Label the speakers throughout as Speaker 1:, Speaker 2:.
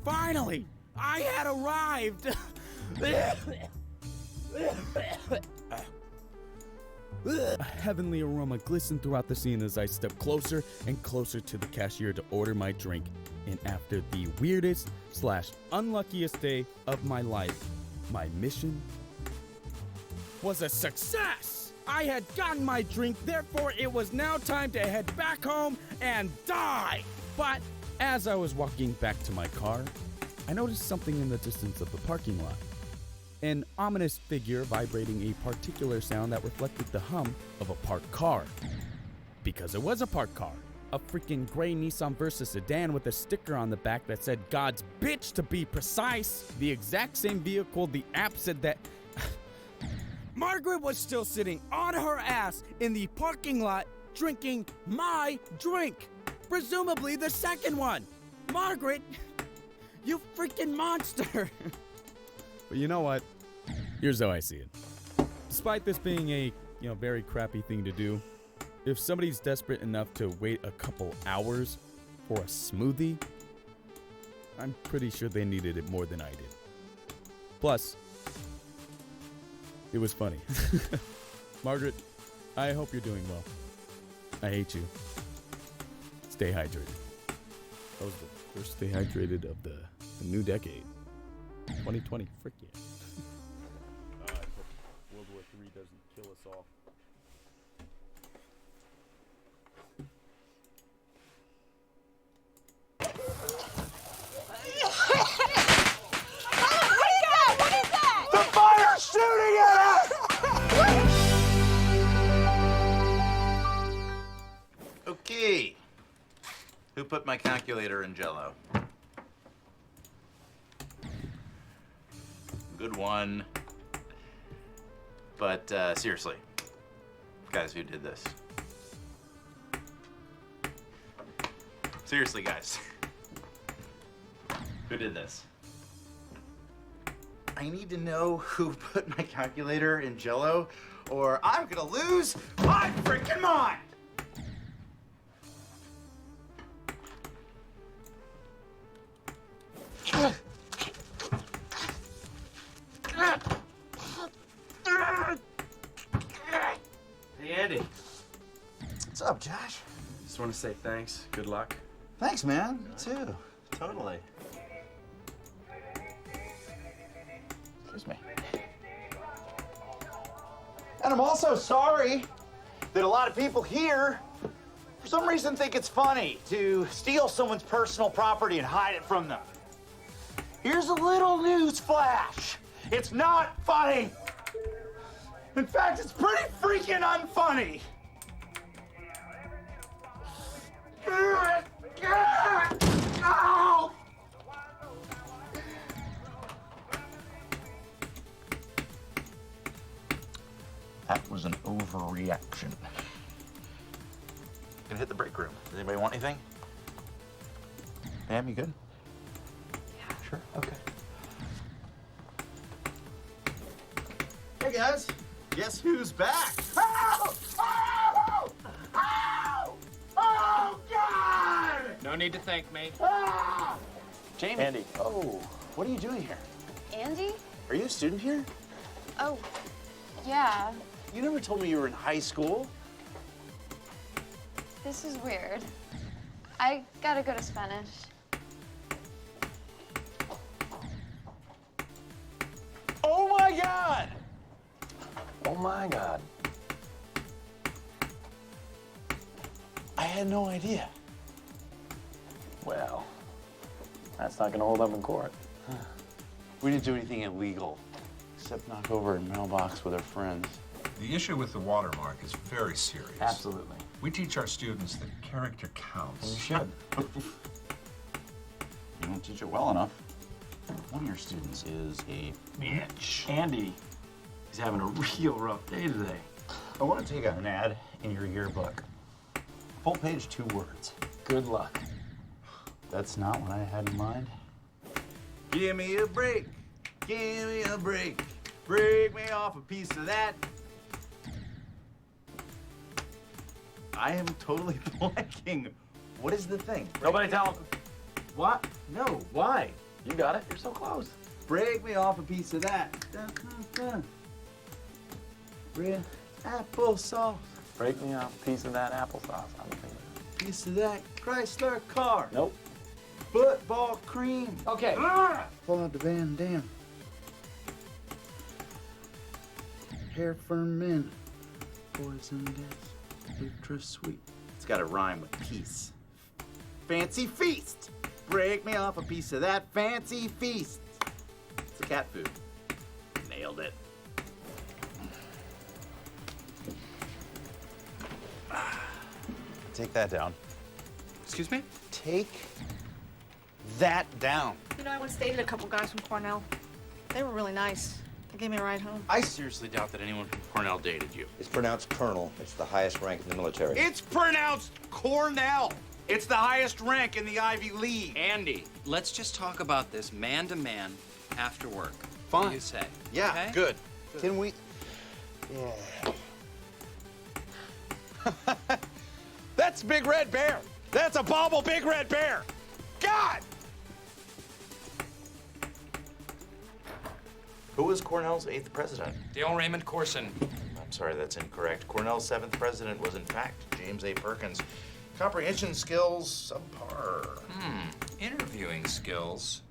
Speaker 1: Finally, I had arrived. A heavenly aroma glistened throughout the scene as I stepped closer and closer to the cashier to order my drink. And after the weirdest / unluckiest day of my life, my mission was a success! I had gotten my drink, therefore it was now time to head back home and die! But as I was walking back to my car, I noticed something in the distance of the parking lot. An ominous figure vibrating a particular sound that reflected the hum of a parked car. Because it was a parked car. A freaking gray Nissan Versa sedan with a sticker on the back that said God's bitch to be precise. The exact same vehicle the app said that Margaret was still sitting on her ass in the parking lot drinking my drink. Presumably the second one. Margaret, you freaking monster. But you know what? Here's how I see it. Despite this being a, very crappy thing to do, if somebody's desperate enough to wait a couple hours for a smoothie, I'm pretty sure they needed it more than I did. Plus, it was funny. Margaret, I hope you're doing well. I hate you. Stay hydrated. That was the first Stay Hydrated of the new decade. 2020, frick yeah. I hope World War III doesn't kill us all.
Speaker 2: What is that?
Speaker 3: The fire's shooting at us!
Speaker 4: Okay. Who put my calculator in Jell-O? Good one. But seriously, guys, who did this? Seriously, guys. Who did this? I need to know who put my calculator in Jell-O, or I'm gonna lose my freaking mind!
Speaker 5: Hey, Andy.
Speaker 4: What's up, Josh?
Speaker 5: Just want to say thanks. Good luck.
Speaker 4: Thanks, man. You too. Totally. Excuse me. And I'm also sorry that a lot of people here, for some reason, think it's funny to steal someone's personal property and hide it from them. Here's a little news flash. It's not funny. In fact, it's pretty freaking unfunny. Ow! That was an overreaction. Gonna hit the break room. Does anybody want anything? Ma'am, you good?
Speaker 2: Yeah.
Speaker 4: Sure, okay. Hey guys, guess who's back? Oh! Oh! Oh! Oh God!
Speaker 5: No need to thank me.
Speaker 4: Ah!
Speaker 5: Jamie.
Speaker 4: Andy. Oh, what are you doing here?
Speaker 2: Andy?
Speaker 4: Are you a student here?
Speaker 2: Oh, yeah.
Speaker 4: You never told me you were in high school.
Speaker 2: This is weird. I gotta go to Spanish.
Speaker 4: Oh my God!
Speaker 5: Oh my God.
Speaker 4: I had no idea.
Speaker 5: Well, that's not gonna hold up in court.
Speaker 4: We didn't do anything illegal, except knock over a mailbox with our friends.
Speaker 6: The issue with the watermark is very serious.
Speaker 5: Absolutely.
Speaker 6: We teach our students that character counts.
Speaker 5: You should.
Speaker 4: You don't teach it well enough. One of your students is a bitch.
Speaker 5: Andy is having a real rough day today.
Speaker 4: I want to take out an ad in your yearbook. Full page, 2 words.
Speaker 5: Good luck.
Speaker 4: That's not what I had in mind. Give me a break. Give me a break. Break me off a piece of that. I am totally blanking. What is the thing?
Speaker 5: Nobody tell him.
Speaker 4: What? No, why?
Speaker 5: You got it. You're so close.
Speaker 4: Break me off a piece of that. Dun, dun, dun. Red applesauce.
Speaker 5: Break me off a piece of that applesauce. I'm thinking.
Speaker 4: Piece of that Chrysler car.
Speaker 5: Nope.
Speaker 4: Football cream.
Speaker 5: Okay.
Speaker 4: Pull out the Van Dam. Hair for men. Poison gas. Ultra sweet. It's got to rhyme with peace. Fancy feast. Break me off a piece of that fancy feast. It's a cat food. Nailed it. Take that down.
Speaker 7: Excuse me?
Speaker 4: Take that down.
Speaker 8: You know, I once dated a couple guys from Cornell. They were really nice. They gave me a ride home.
Speaker 7: I seriously doubt that anyone from Cornell dated you.
Speaker 9: It's pronounced colonel. It's the highest rank in the military.
Speaker 7: It's pronounced Cornell. It's the highest rank in the Ivy League. Andy, let's just talk about this man to man after work.
Speaker 4: Fine.
Speaker 7: What do you say?
Speaker 4: Yeah,
Speaker 7: Okay?
Speaker 4: good.
Speaker 9: Can we?
Speaker 7: That's Big Red Bear. That's a bobble Big Red Bear. God!
Speaker 10: Who was Cornell's 8th president?
Speaker 7: Dale Raymond Corson.
Speaker 10: I'm sorry, that's incorrect. Cornell's 7th president was, in fact, James A. Perkins. Comprehension skills, subpar.
Speaker 7: Interviewing skills,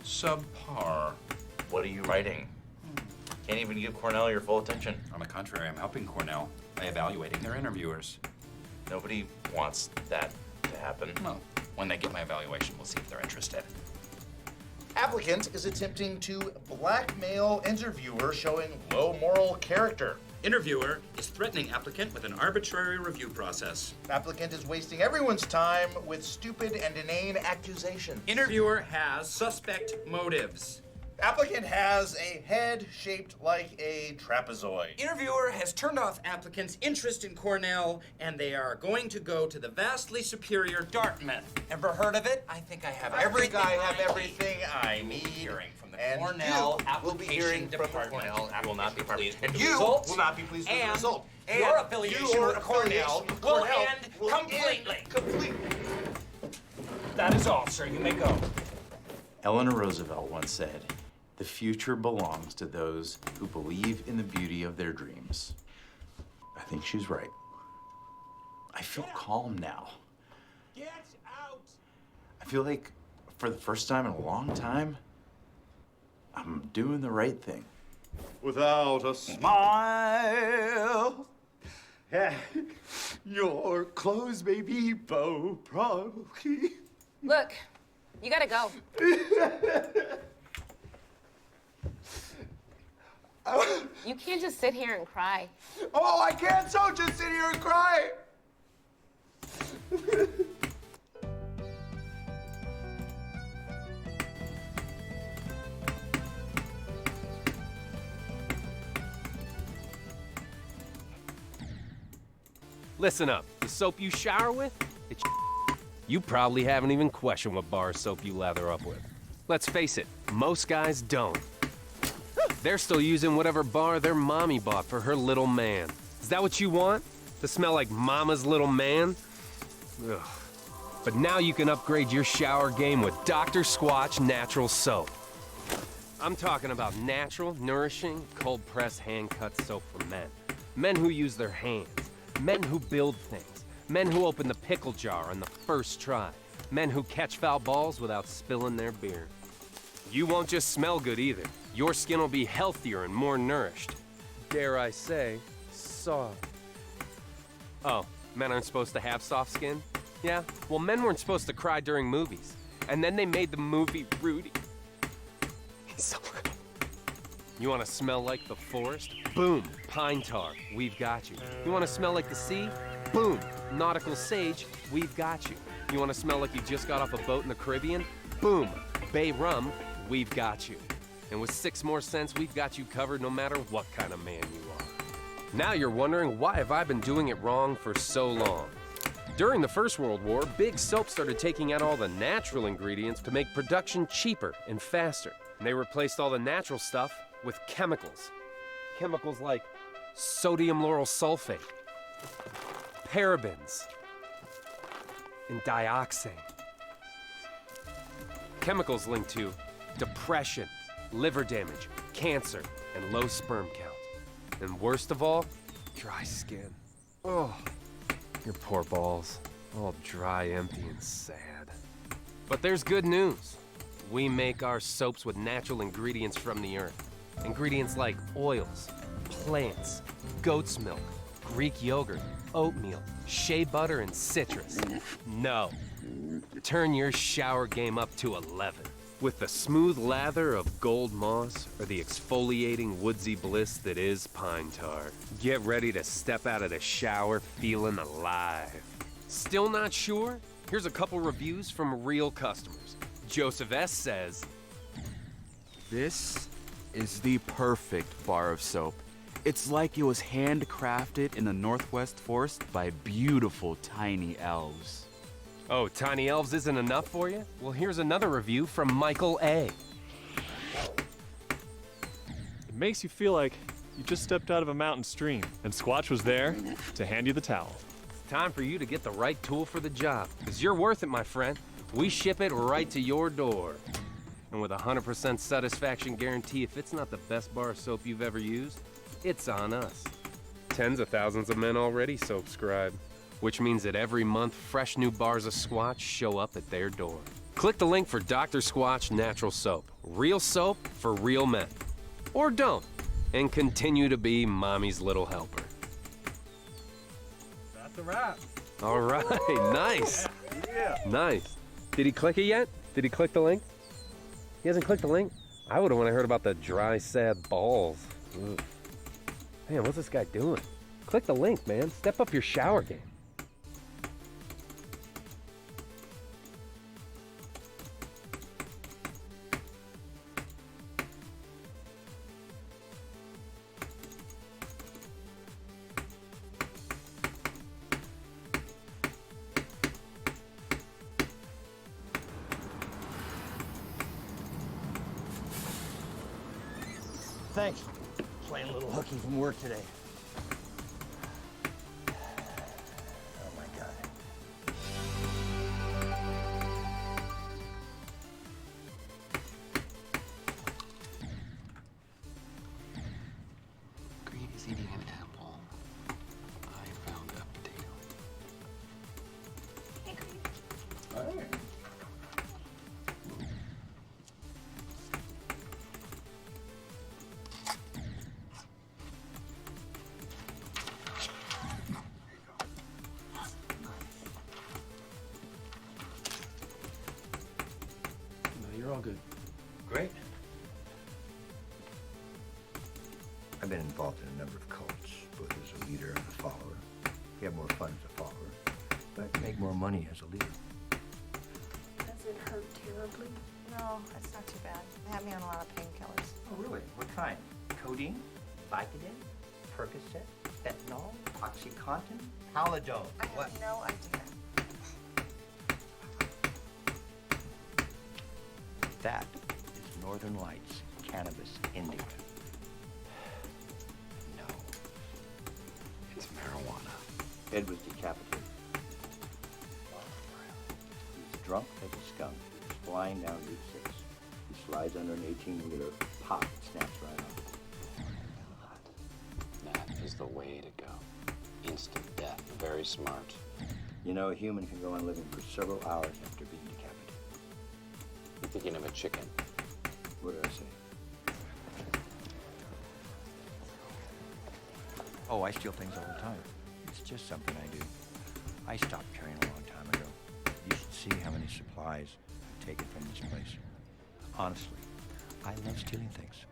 Speaker 7: subpar.
Speaker 10: What are you writing? Can't even give Cornell your full attention.
Speaker 7: On the contrary, I'm helping Cornell by evaluating their interviewers.
Speaker 10: Nobody wants that to happen.
Speaker 7: Well, when they get my evaluation, we'll see if they're interested.
Speaker 10: Applicant is attempting to blackmail interviewer showing low moral character.
Speaker 7: Interviewer is threatening applicant with an arbitrary review process.
Speaker 10: Applicant is wasting everyone's time with stupid and inane accusations.
Speaker 7: Interviewer has suspect motives.
Speaker 10: Applicant has a head shaped like a trapezoid.
Speaker 7: Interviewer has turned off applicant's interest in Cornell, and they are going to go to the vastly superior Dartmouth. Ever heard of it? I think I have everything.
Speaker 10: everything I need.
Speaker 7: Hearing from the
Speaker 10: And
Speaker 7: Cornell
Speaker 10: you will be hearing
Speaker 7: application
Speaker 10: from the
Speaker 7: department.
Speaker 10: Cornell
Speaker 7: I will not be pleased with
Speaker 10: And
Speaker 7: the
Speaker 10: you
Speaker 7: results.
Speaker 10: will not be pleased with the
Speaker 7: And
Speaker 10: result.
Speaker 7: your affiliation with Cornell will end
Speaker 10: will
Speaker 7: completely.
Speaker 10: end completely.
Speaker 7: That is all, sir. You may go.
Speaker 4: Eleanor Roosevelt once said, "The future belongs to those who believe in the beauty of their dreams." I think she's right. I feel calm now.
Speaker 7: Get out!
Speaker 4: I feel like for the first time in a long time, I'm doing the right thing.
Speaker 3: Without a smile, your clothes may be broken.
Speaker 8: Look, you gotta go. You can't just sit here and cry.
Speaker 3: Oh, I can't so just sit here and cry.
Speaker 11: Listen up. The soap you shower with, it's you probably haven't even questioned what bar of soap you lather up with. Let's face it, most guys don't. They're still using whatever bar their mommy bought for her little man. Is that what you want? To smell like mama's little man? Ugh. But now you can upgrade your shower game with Dr. Squatch Natural Soap. I'm talking about natural, nourishing, cold-pressed, hand-cut soap for men. Men who use their hands. Men who build things. Men who open the pickle jar on the first try. Men who catch foul balls without spilling their beer. You won't just smell good either. Your skin will be healthier and more nourished. Dare I say, soft. Oh, men aren't supposed to have soft skin? Yeah, well, men weren't supposed to cry during movies. And then they made the movie Rudy. He's so good. You want to smell like the forest? Boom, pine tar, we've got you. You want to smell like the sea? Boom, nautical sage, we've got you. You want to smell like you just got off a boat in the Caribbean? Boom, bay rum, we've got you. And with 6 more cents, we've got you covered no matter what kind of man you are. Now you're wondering, why have I been doing it wrong for so long? During the First World War, big soap started taking out all the natural ingredients to make production cheaper and faster. And they replaced all the natural stuff with chemicals. Chemicals like sodium lauryl sulfate, parabens, and dioxane. Chemicals linked to depression, liver damage, cancer, and low sperm count. And worst of all, dry skin. Oh, your poor balls, all dry, empty, and sad. But there's good news. We make our soaps with natural ingredients from the earth. Ingredients like oils, plants, goat's milk, Greek yogurt, oatmeal, shea butter, and citrus. No. Turn your shower game up to 11. With the smooth lather of gold moss or the exfoliating woodsy bliss that is pine tar. Get ready to step out of the shower feeling alive. Still not sure? Here's a couple reviews from real customers. Joseph S. says,
Speaker 12: "This is the perfect bar of soap. It's like it was handcrafted in the Northwest Forest by beautiful tiny elves."
Speaker 11: Oh, tiny elves isn't enough for you? Well, here's another review from Michael A.
Speaker 13: It makes you feel like you just stepped out of a mountain stream, and Squatch was there to hand you the towel.
Speaker 11: It's time for you to get the right tool for the job, because you're worth it, my friend. We ship it right to your door. And with a 100% satisfaction guarantee, if it's not the best bar of soap you've ever used, it's on us. Tens of thousands of men already soapscribe, which means that every month, fresh new bars of Squatch show up at their door. Click the link for Dr. Squatch Natural Soap. Real soap for real men. Or don't, and continue to be mommy's little helper.
Speaker 13: That's a wrap.
Speaker 11: All right, nice.
Speaker 13: Yeah.
Speaker 11: Nice. Did he click it yet? Did he click the link? He hasn't clicked the link? I would have heard about the dry, sad balls. Ugh. Man, what's this guy doing? Click the link, man. Step up your shower game.
Speaker 4: Thanks. Playing a little hooky from work today. Oh my God.
Speaker 14: Green is eating an apple. I found a potato.
Speaker 2: Hey, Green.
Speaker 14: Hey.
Speaker 9: You're all good. Great. I've been involved in a number of cults, both as a leader and a follower. You have more fun as a follower, but make more money as a leader.
Speaker 2: Does it hurt terribly?
Speaker 8: No, it's not too bad. They have me on a lot of painkillers.
Speaker 15: Oh, really? What kind? Codeine? Vicodin? Percocet? Fentanyl? Oxycontin? Halidone?
Speaker 8: I have no idea.
Speaker 15: That is Northern Lights Cannabis Indica.
Speaker 14: No. It's marijuana.
Speaker 9: Ed was decapitated. He's drunk as a skunk. He's flying down Route 6. He slides under an 18-wheeler. Pop, snaps right off.
Speaker 14: That is the way to go. Instant death. Very smart.
Speaker 9: You know, a human can go on living for several hours after being decapitated.
Speaker 14: You're thinking of a chicken.
Speaker 9: What did I say? Oh, I steal things all the time. It's just something I do. I stopped carrying a long time ago. You should see how many supplies I've taken from this place. Honestly, I love stealing things.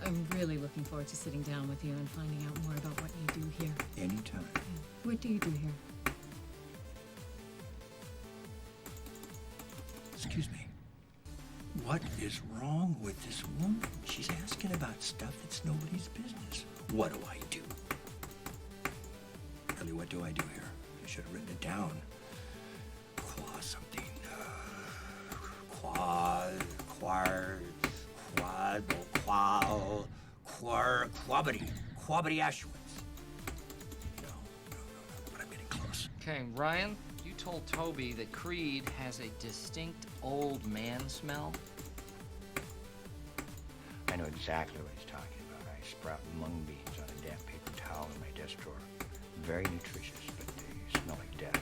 Speaker 16: I'm really looking forward to sitting down with you and finding out more about what you do here.
Speaker 9: Anytime.
Speaker 16: What do you do here?
Speaker 9: Excuse me. What is wrong with this woman? She's asking about stuff that's nobody's business. What do I do? Really, what do I do here? I should have written it down. Qua something. Quabity Ashwitz. No, but I'm getting close.
Speaker 17: Okay, Ryan, you told Toby that Creed has a distinct old man smell.
Speaker 9: I know exactly what he's talking about. I sprout mung beans on a damp paper towel in my desk drawer. Very nutritious, but they smell like death.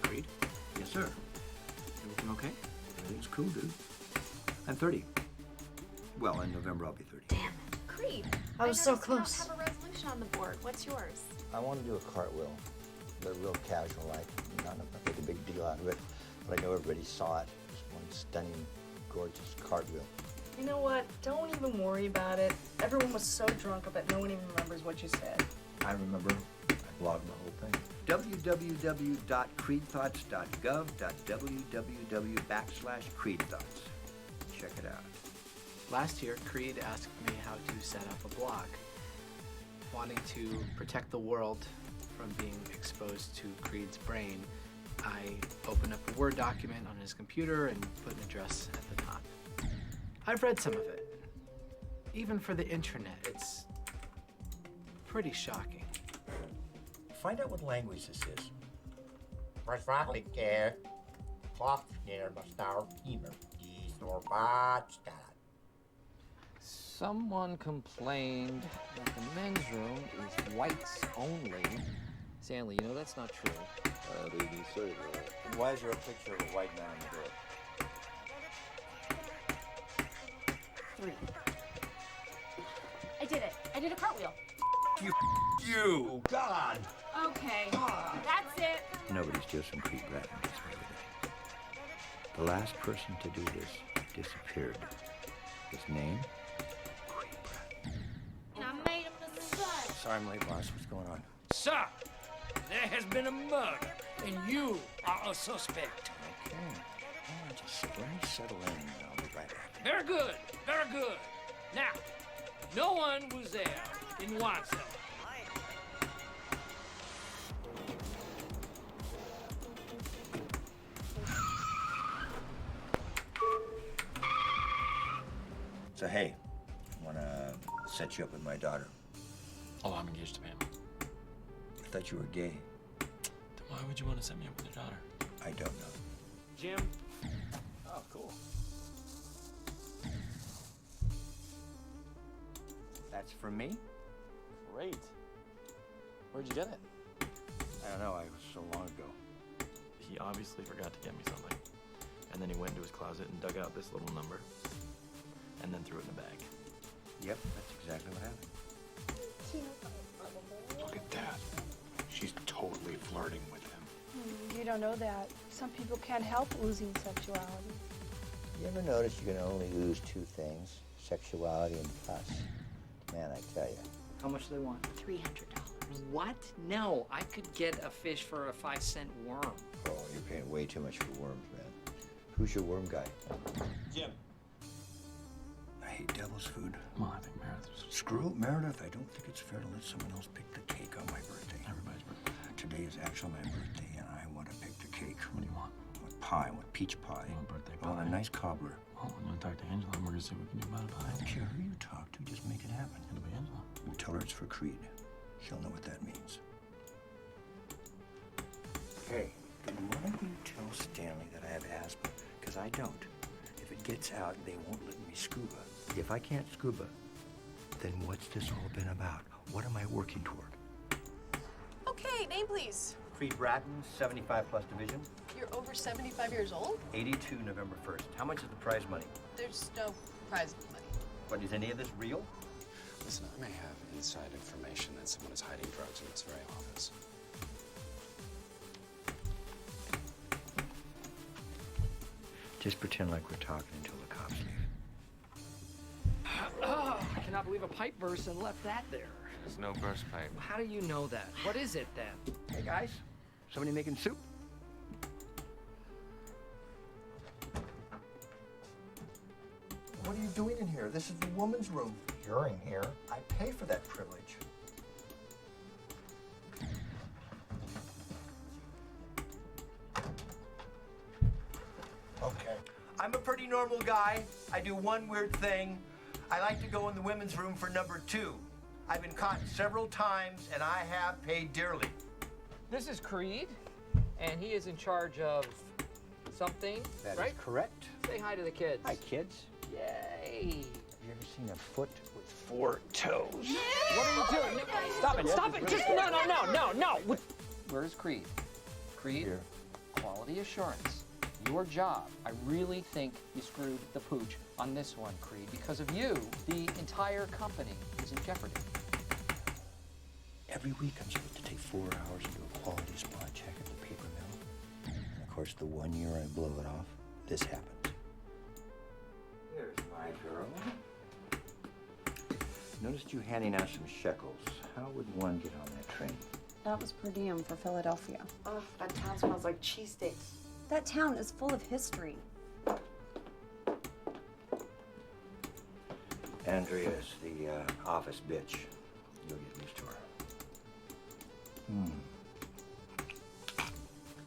Speaker 9: Creed? Yes, sir. Everything okay? Everything's cool, dude. I'm 30. Well, in November I'll be 30.
Speaker 2: Damn it. Creed.
Speaker 8: I was so close.
Speaker 2: I don't have a resolution on the board. What's yours?
Speaker 15: I want to do a cartwheel, but real casual, like not make a big deal out of it. But I know everybody saw it. Just one stunning, gorgeous cartwheel.
Speaker 8: You know what? Don't even worry about it. Everyone was so drunk, I bet no one even remembers what you said.
Speaker 9: I remember. I blogged the whole thing. www.creedthoughts.gov.www/creedthoughts. Check it out.
Speaker 17: Last year, Creed asked me how to set up a blog. Wanting to protect the world from being exposed to Creed's brain, I opened up a Word document on his computer and put an address at the top. I've read some of it. Even for the internet, it's pretty shocking.
Speaker 9: Find out what language this is.
Speaker 17: Someone complained that the men's room is whites only. Stanley, you know that's not true.
Speaker 15: Why is there a picture of a white man on the door?
Speaker 2: 3. I did it. I did a cartwheel.
Speaker 9: You! God!
Speaker 2: Okay. That's it.
Speaker 9: Nobody steals from Creed Bratton gets away with it. The last person to do this disappeared. His name? Creed Bratton.
Speaker 2: And I made him the sun.
Speaker 9: Sorry I'm late, boss. What's going on?
Speaker 18: Sir, there has been a murder, and you are a suspect.
Speaker 9: Okay. Just let me settle in, and I'll be right back.
Speaker 18: Very good, very good. Now, no one was there in the wine cellar.
Speaker 9: So, hey, I want to set you up with my daughter.
Speaker 14: Oh, I'm engaged to Pam.
Speaker 9: I thought you were gay.
Speaker 14: Then why would you want to set me up with your daughter?
Speaker 9: I don't know.
Speaker 5: Jim. Oh, cool.
Speaker 9: That's for me?
Speaker 5: Great. Where'd you get it?
Speaker 9: I don't know. It was so long ago.
Speaker 14: He obviously forgot to get me something. And then he went into his closet and dug out this little number. And then threw it in a bag.
Speaker 9: Yep, that's exactly what happened.
Speaker 19: Look at that. She's totally flirting with him.
Speaker 2: You don't know that. Some people can't help losing sexuality.
Speaker 15: You ever notice you can only lose 2 things? Sexuality and pus. Man, I tell you.
Speaker 17: How much do they want?
Speaker 2: $300.
Speaker 17: What? No, I could get a fish for a 5-cent worm.
Speaker 15: Oh, you're paying way too much for worms, man. Who's your worm guy?
Speaker 5: Jim.
Speaker 9: I hate devil's food.
Speaker 14: Well, I think Meredith.
Speaker 9: Screw Meredith. I don't think it's fair to let someone else pick the cake on my birthday.
Speaker 14: Everybody's birthday.
Speaker 9: Today is actually my birthday, and I want to pick the cake.
Speaker 14: What do you want?
Speaker 9: With pie, with peach pie.
Speaker 14: You want birthday
Speaker 9: Well,
Speaker 14: pie?
Speaker 9: a nice cobbler.
Speaker 14: Well, I'm gonna talk to Angela and we're gonna see what we can do about a
Speaker 9: I
Speaker 14: pie.
Speaker 9: don't care who you talk to, just make it happen.
Speaker 14: It'll be Angela.
Speaker 9: We'll tell her it's for Creed. She'll know what that means. Hey, why don't you tell Stanley that I have asthma? Because I don't. If it gets out, they won't let me scuba. If I can't scuba, then what's this all been about? What am I working toward?
Speaker 8: Okay, name please.
Speaker 9: Creed Bratton, 75 plus division,
Speaker 8: You're over 75 years old?
Speaker 9: 82 November 1st. How much is the prize money?
Speaker 8: There's no prize money.
Speaker 9: What, is any of this real?
Speaker 19: Listen, I may have inside information that someone is hiding drugs in this very office.
Speaker 9: Just pretend like we're talking until the
Speaker 18: not believe a pipe burst and left that there.
Speaker 9: There's no burst pipe.
Speaker 18: How do you know that? What is it then?
Speaker 9: Hey guys, somebody making soup?
Speaker 15: What are you doing in here? This is the woman's room. You're in here. I pay for that privilege. Okay. I'm a pretty normal guy. I do one weird thing. I like to go in the women's room for number 2. I've been caught several times, and I have paid dearly.
Speaker 18: This is Creed, and he is in charge of something,
Speaker 15: That
Speaker 18: right?
Speaker 15: is correct.
Speaker 18: Say hi to the kids.
Speaker 15: Hi, kids.
Speaker 18: Yay!
Speaker 15: Have you ever seen a foot with 4 toes?
Speaker 18: What are you doing? Stop it! Stop it! Just no! Where's Creed? Creed,
Speaker 15: Here.
Speaker 18: quality assurance. Your job. I really think you screwed the pooch on this one, Creed. Because of you, the entire company is in jeopardy.
Speaker 15: Every week I'm supposed to take 4 hours and do a quality spot check at the paper mill. And of course, the 1 year I blow it off, this happens.
Speaker 9: Here's my girl. Noticed you handing out some shekels. How would one get on that train?
Speaker 20: That was per diem for Philadelphia.
Speaker 8: Ugh, that town smells like cheesesteaks.
Speaker 20: That town is full of history.
Speaker 9: Andrea's the office bitch. You'll get used to her.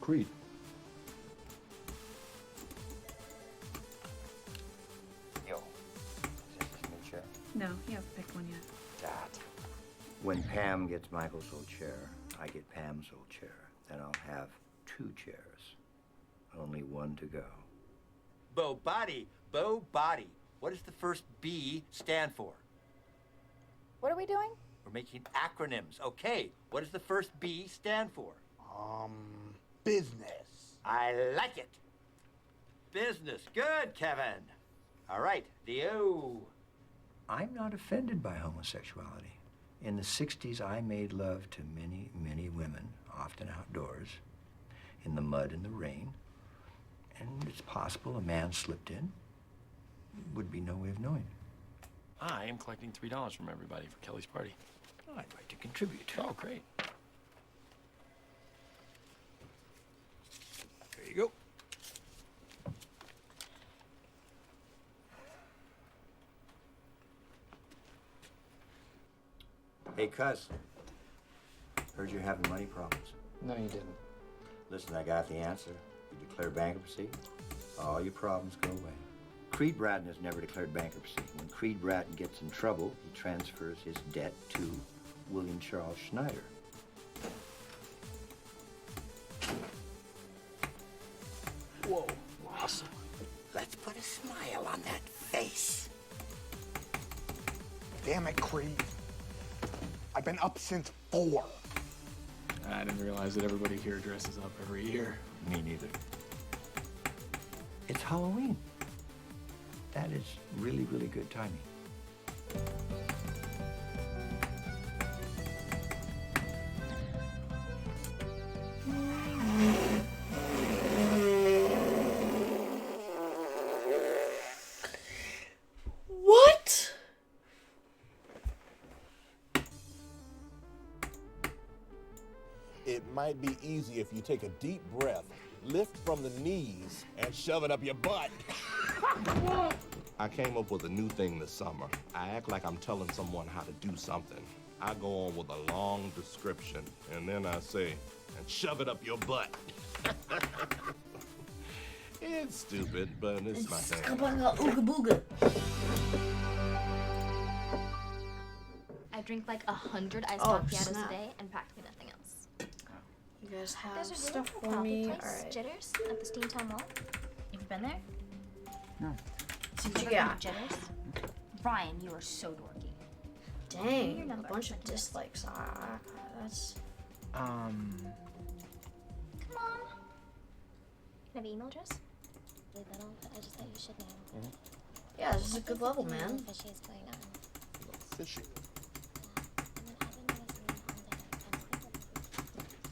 Speaker 15: Creed.
Speaker 9: Yo, is this his new chair?
Speaker 16: No, he hasn't picked one yet.
Speaker 9: That. When Pam gets Michael's old chair, I get Pam's old chair. Then I'll have 2 chairs. Only one to go.
Speaker 4: Bo Body. Bo Body. What does the first B stand for?
Speaker 2: What are we doing?
Speaker 4: We're making acronyms. Okay, what does the first B stand for?
Speaker 3: Business.
Speaker 4: I like it. Business. Good, Kevin. All right, the O.
Speaker 9: I'm not offended by homosexuality. In the 60s, I made love to many, many women, often outdoors, in the mud and the rain. And it's possible a man slipped in. Would be no way of knowing.
Speaker 14: I am collecting $3 from everybody for Kelly's party.
Speaker 9: I'd like to contribute.
Speaker 14: Oh, great.
Speaker 9: There you go. Hey, cuz. Heard you're having money problems.
Speaker 17: No, you didn't.
Speaker 9: Listen, I got the answer. You declare bankruptcy, all your problems go away. Creed Bratton has never declared bankruptcy. When Creed Bratton gets in trouble, he transfers his debt to William Charles Schneider.
Speaker 15: Whoa, awesome. Let's put a smile on that face.
Speaker 3: Damn it, Creed. I've been up since 4.
Speaker 14: I didn't realize that everybody here dresses up every year.
Speaker 9: Me neither. It's Halloween. That is really, really good timing.
Speaker 8: What?
Speaker 21: It might be easy if you take a deep breath, lift from the knees, and shove it up your butt.
Speaker 22: I came up with a new thing this summer. I act like I'm telling someone how to do something. I go on with a long description, and then I say, and shove it up your butt. It's stupid, but it's my thing.
Speaker 2: Ooga booga. I drink like 100 iced macchiatos
Speaker 8: snap.
Speaker 2: a day and practically nothing else.
Speaker 8: You guys have
Speaker 2: There's a
Speaker 8: stuff
Speaker 2: really cool
Speaker 8: for me?
Speaker 2: coffee place,
Speaker 8: Alright.
Speaker 2: Jitters, at the Steamtown Mall. Have you been there?
Speaker 9: No.
Speaker 8: So what you
Speaker 2: Ever been
Speaker 8: got?
Speaker 2: to Jitters? Ryan, you are so dorky.
Speaker 8: Dang,
Speaker 2: Your
Speaker 8: a
Speaker 2: number.
Speaker 8: bunch of dislikes. That's...
Speaker 2: Come on. Can I have your email address? I just thought you should know.
Speaker 8: Yeah, this is a good level, man.
Speaker 2: Fishy is going on.
Speaker 21: Fishy.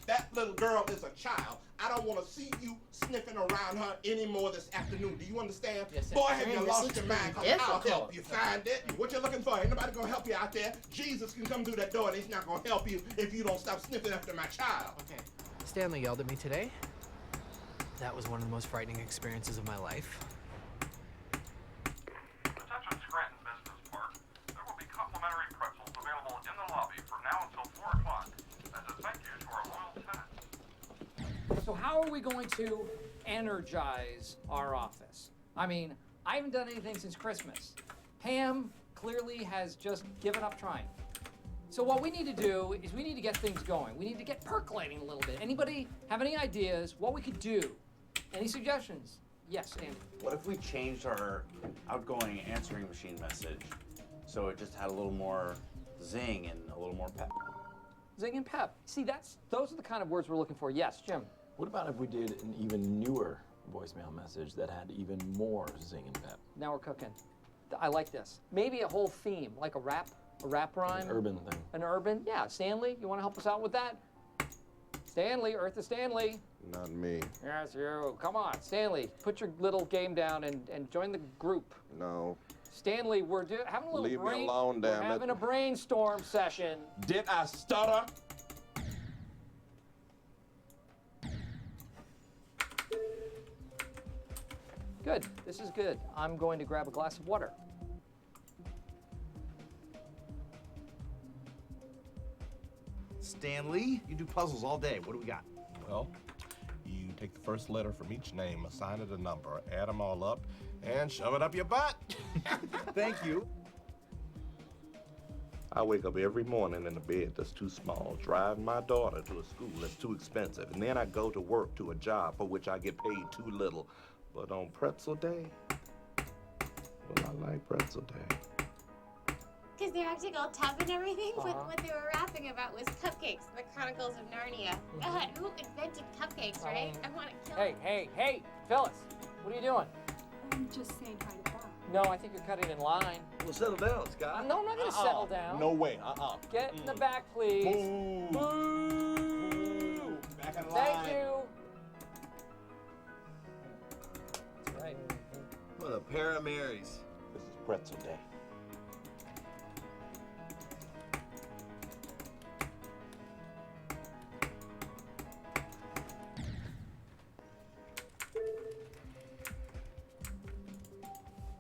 Speaker 21: That little girl is a child. I don't want to see you sniffing around her anymore this afternoon. Do you understand?
Speaker 17: Yes, sir.
Speaker 21: Boy, have you
Speaker 17: This
Speaker 21: lost
Speaker 17: looks
Speaker 21: your mind?
Speaker 17: pretty
Speaker 21: I'll help
Speaker 17: difficult.
Speaker 21: you find it. What you looking for? Ain't nobody gonna help you out there. Jesus can come through that door and he's not gonna help you if you don't stop sniffing after my child.
Speaker 17: Okay. Stanley yelled at me today. That was one of the most frightening experiences of my life.
Speaker 1: Attention Scranton Business Park. There will be complimentary pretzels available in the lobby from now until 4 o'clock. As a thank you to our loyal tenants.
Speaker 18: So how are we going to energize our office? I mean, I haven't done anything since Christmas. Pam clearly has just given up trying. So what we need to do is we need to get things going. We need to get percolating a little bit. Anybody have any ideas what we could do? Any suggestions? Yes, Andy.
Speaker 4: What if we changed our outgoing answering machine message so it just had a little more zing and a little more pep?
Speaker 18: Zing and pep. See, those are the kind of words we're looking for. Yes, Jim.
Speaker 14: What about if we did an even newer voicemail message that had even more zing and pep?
Speaker 18: Now we're cooking. I like this. Maybe a whole theme, like a rap rhyme.
Speaker 14: An urban thing.
Speaker 18: An urban, yeah. Stanley, you want to help us out with that? Stanley, Eartha Stanley.
Speaker 22: Not me.
Speaker 18: Yes, you. Come on, Stanley. Put your little game down and join the group.
Speaker 22: No.
Speaker 18: Stanley, we're having a little
Speaker 22: Leave me alone, damn
Speaker 18: We're
Speaker 22: it.
Speaker 18: having a brainstorm session.
Speaker 22: Did I stutter?
Speaker 18: Good. This is good. I'm going to grab a glass of water.
Speaker 10: Stanley, you do puzzles all day. What do we got?
Speaker 22: Well, you take the first letter from each name, assign it a number, add them all up, and shove it up your butt.
Speaker 10: Thank you.
Speaker 22: I wake up every morning in a bed that's too small, drive my daughter to a school that's too expensive, and then I go to work to a job for which I get paid too little. But on pretzel day, well, I like pretzel day.
Speaker 2: Because they're acting all tough and everything, but
Speaker 18: Uh-huh.
Speaker 2: what they were rapping about was cupcakes, the Chronicles of Narnia. God, who invented cupcakes, right? I want to kill them.
Speaker 18: Hey, Phyllis, what are you doing?
Speaker 20: I'm just saying hi to Bob.
Speaker 18: No, I think you're cutting in line.
Speaker 15: Well, settle down, Scott.
Speaker 18: No, I'm not going to settle down.
Speaker 21: No way.
Speaker 18: Get in the back, please.
Speaker 21: Boo. Boo. Back in line.
Speaker 18: Thank you. That's right.
Speaker 15: What a pair of Marys.
Speaker 22: This is pretzel day.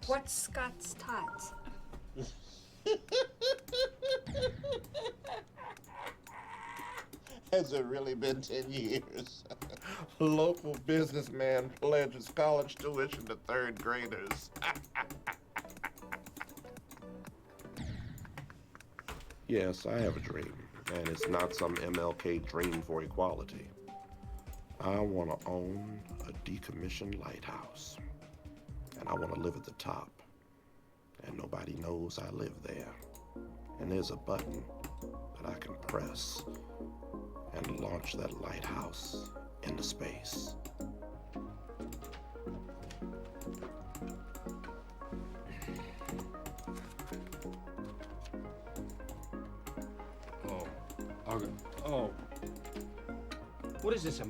Speaker 20: What's Scott's tots?
Speaker 22: Has it really been 10 years? Local businessman pledges college tuition to third graders. Yes, I have a dream, and it's not some MLK dream for equality. I want to own a decommissioned lighthouse, and I want to live at the top, and nobody knows I live there. And there's a button that I can press and launch that lighthouse into space.
Speaker 6: Oh. Okay. Oh. What is this, a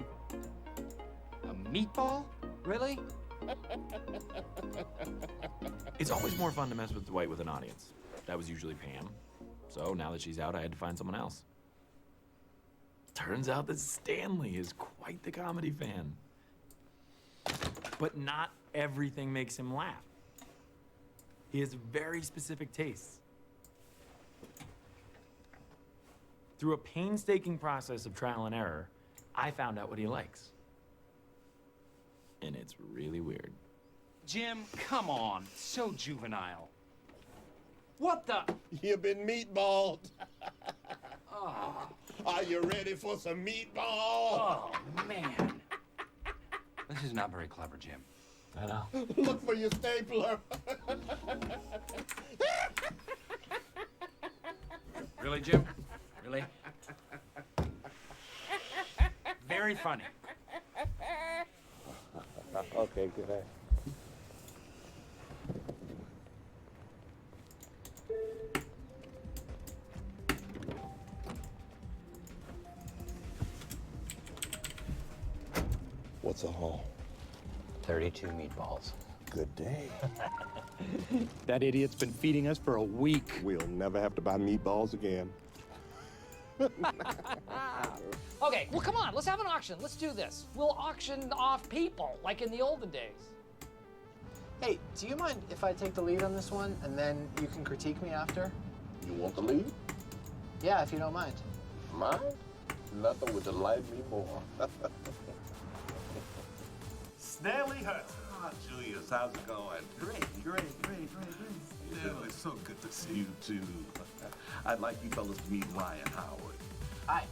Speaker 6: meatball?
Speaker 18: Really?
Speaker 14: It's always more fun to mess with Dwight with an audience. That was usually Pam. So now that she's out, I had to find someone else. Turns out that Stanley is quite the comedy fan. But not everything makes him laugh. He has very specific tastes. Through a painstaking process of trial and error, I found out what he likes. And it's really weird.
Speaker 6: Jim, come on. So juvenile. What the?
Speaker 21: You've been meatballed.
Speaker 6: Oh,
Speaker 21: Are you ready for some meatball?
Speaker 6: oh man. This is not very clever, Jim.
Speaker 14: I know.
Speaker 21: Look for your stapler.
Speaker 6: Really, Jim? Really? Very funny.
Speaker 22: Okay, good day. What's a haul?
Speaker 6: 32 meatballs.
Speaker 22: Good day.
Speaker 9: That idiot's been feeding us for a week.
Speaker 22: We'll never have to buy meatballs again.
Speaker 18: Okay, well, come on, let's have an auction. Let's do this. We'll auction off people, like in the olden days.
Speaker 17: Hey, do you mind if I take the lead on this one and then you can critique me after?
Speaker 22: You want the lead?
Speaker 17: Yeah, if you don't mind.
Speaker 22: Mine? Nothing would delight me more.
Speaker 21: Stanley Hudson.
Speaker 22: Ah, Julius, how's it going?
Speaker 21: Great. Stanley, so good to see you.
Speaker 22: You too. I'd like you fellas to meet Ryan Howard.
Speaker 17: Hi.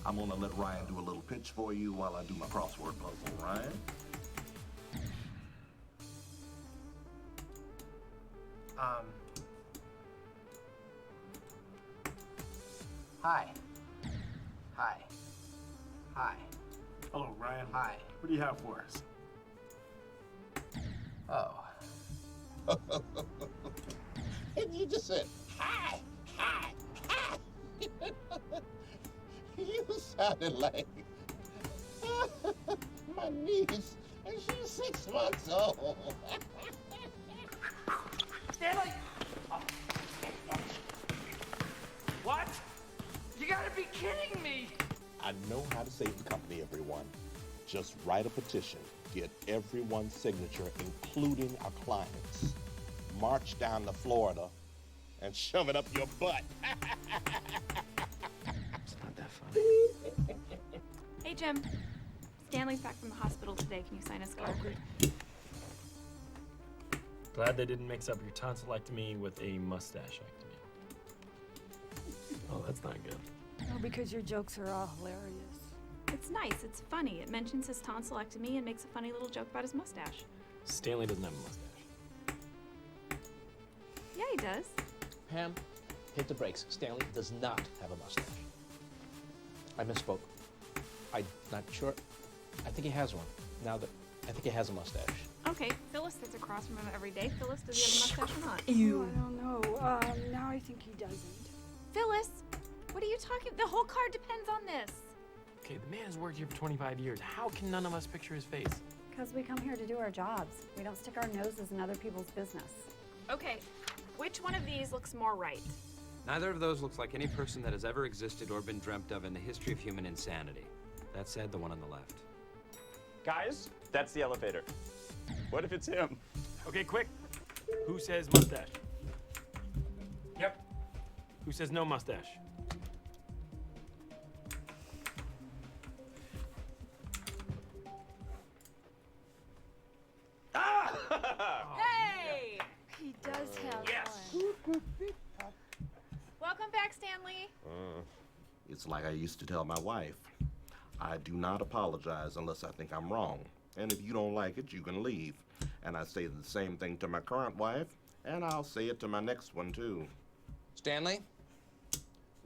Speaker 22: I'm gonna let Ryan do a little pitch for you while I do my crossword puzzle. Ryan?
Speaker 17: Hi. Hi. Hi.
Speaker 21: Hello, Ryan.
Speaker 17: Hi.
Speaker 21: What do you have for us?
Speaker 17: Oh.
Speaker 22: And you just said, hi, hi, hi. You sounded like my niece, and she's 6 months old.
Speaker 18: Stanley! What? You gotta be kidding me!
Speaker 22: I know how to save the company, everyone. Just write a petition. Get everyone's signature, including our clients. March down to Florida and shove it up your butt.
Speaker 17: It's not that funny.
Speaker 7: Hey, Jim. Stanley's back from the hospital today. Can you sign his card?
Speaker 14: Glad they didn't mix up your tonsillectomy with a mustachectomy. Oh, that's not good.
Speaker 20: Oh, because your jokes are all hilarious.
Speaker 7: It's nice. It's funny. It mentions his tonsillectomy and makes a funny little joke about his mustache.
Speaker 14: Stanley doesn't have a mustache.
Speaker 7: Yeah, he does.
Speaker 12: Pam, hit the brakes. Stanley does not have a mustache. I misspoke. I'm not sure. I think he has one. Now that I think he has a mustache.
Speaker 7: Okay, Phyllis sits across from him every day. Phyllis, does he have a mustache or not?
Speaker 20: Ew. I don't know. Now I think he doesn't.
Speaker 7: Phyllis, what are you talking? The whole card depends on this.
Speaker 14: Okay, the man has worked here for 25 years. How can none of us picture his face?
Speaker 20: Because we come here to do our jobs. We don't stick our noses in other people's business.
Speaker 7: Okay, which one of these looks more right?
Speaker 6: Neither of those looks like any person that has ever existed or been dreamt of in the history of human insanity. That said, the one on the left.
Speaker 5: Guys, that's the elevator. What if it's him?
Speaker 14: Okay, quick. Who says mustache? Yep. Who says no mustache?
Speaker 7: Hey!
Speaker 20: He does have
Speaker 14: one.
Speaker 7: Welcome back, Stanley.
Speaker 22: It's like I used to tell my wife. I do not apologize unless I think I'm wrong. And if you don't like it, you can leave. And I say the same thing to my current wife, and I'll say it to my next one, too.
Speaker 6: Stanley,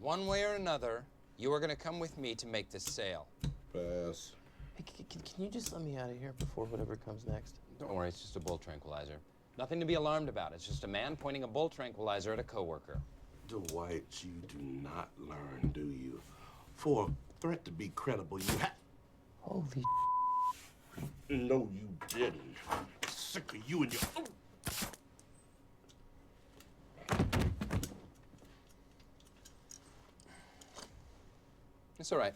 Speaker 6: one way or another, you are going to come with me to make this sale.
Speaker 22: Pass.
Speaker 12: Hey, can you just let me out of here before whatever comes next?
Speaker 6: Don't worry, it's just a bull tranquilizer. Nothing to be alarmed about. It's just a man pointing a bull tranquilizer at a coworker.
Speaker 22: Dwight, you do not learn, do you? For a threat to be credible, you have...
Speaker 12: Holy
Speaker 22: No, you didn't. Sick of you and your...
Speaker 6: It's all right.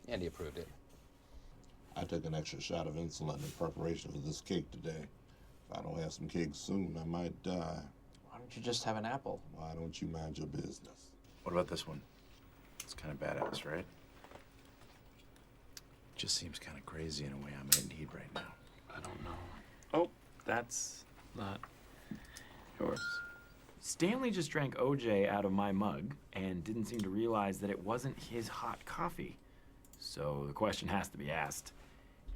Speaker 6: Andy approved it.
Speaker 22: I took an extra shot of insulin in preparation for this cake today. If I don't have some cake soon, I might die.
Speaker 17: Why don't you just have an apple?
Speaker 22: Why don't you mind your business?
Speaker 10: What about this one? It's kind of badass, right? Just seems kind of crazy in a way I might need right now.
Speaker 14: I don't know. Oh, that's not yours. Stanley just drank OJ out of my mug and didn't seem to realize that it wasn't his hot coffee. So the question has to be asked.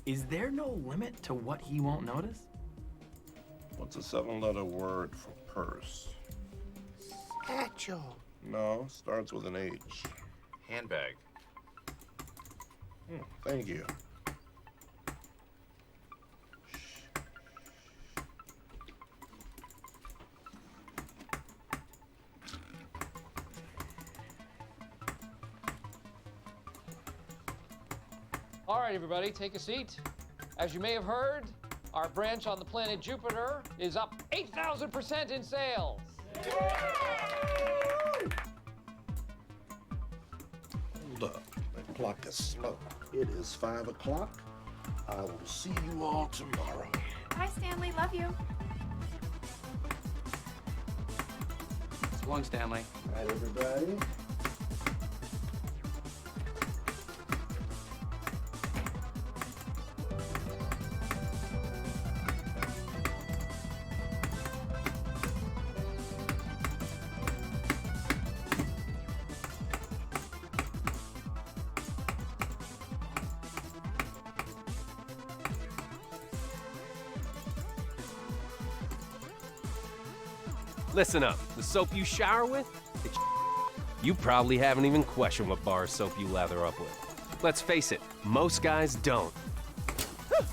Speaker 14: Is there no limit to what he won't notice?
Speaker 22: What's a 7-letter word for purse?
Speaker 10: Satchel.
Speaker 22: No, starts with an H.
Speaker 10: Handbag.
Speaker 22: Thank you.
Speaker 18: All right, everybody, take a seat. As you may have heard, Our branch on the planet Jupiter is up 8,000% in sales.
Speaker 22: Hold up. My clock is slow. It is 5 o'clock. I will see you all tomorrow.
Speaker 7: Bye, Stanley. Love you.
Speaker 17: So long, Stanley.
Speaker 22: All right, everybody.
Speaker 11: Listen up, the soap you shower with, it's you probably haven't even questioned what bar of soap you lather up with. Let's face it, most guys don't.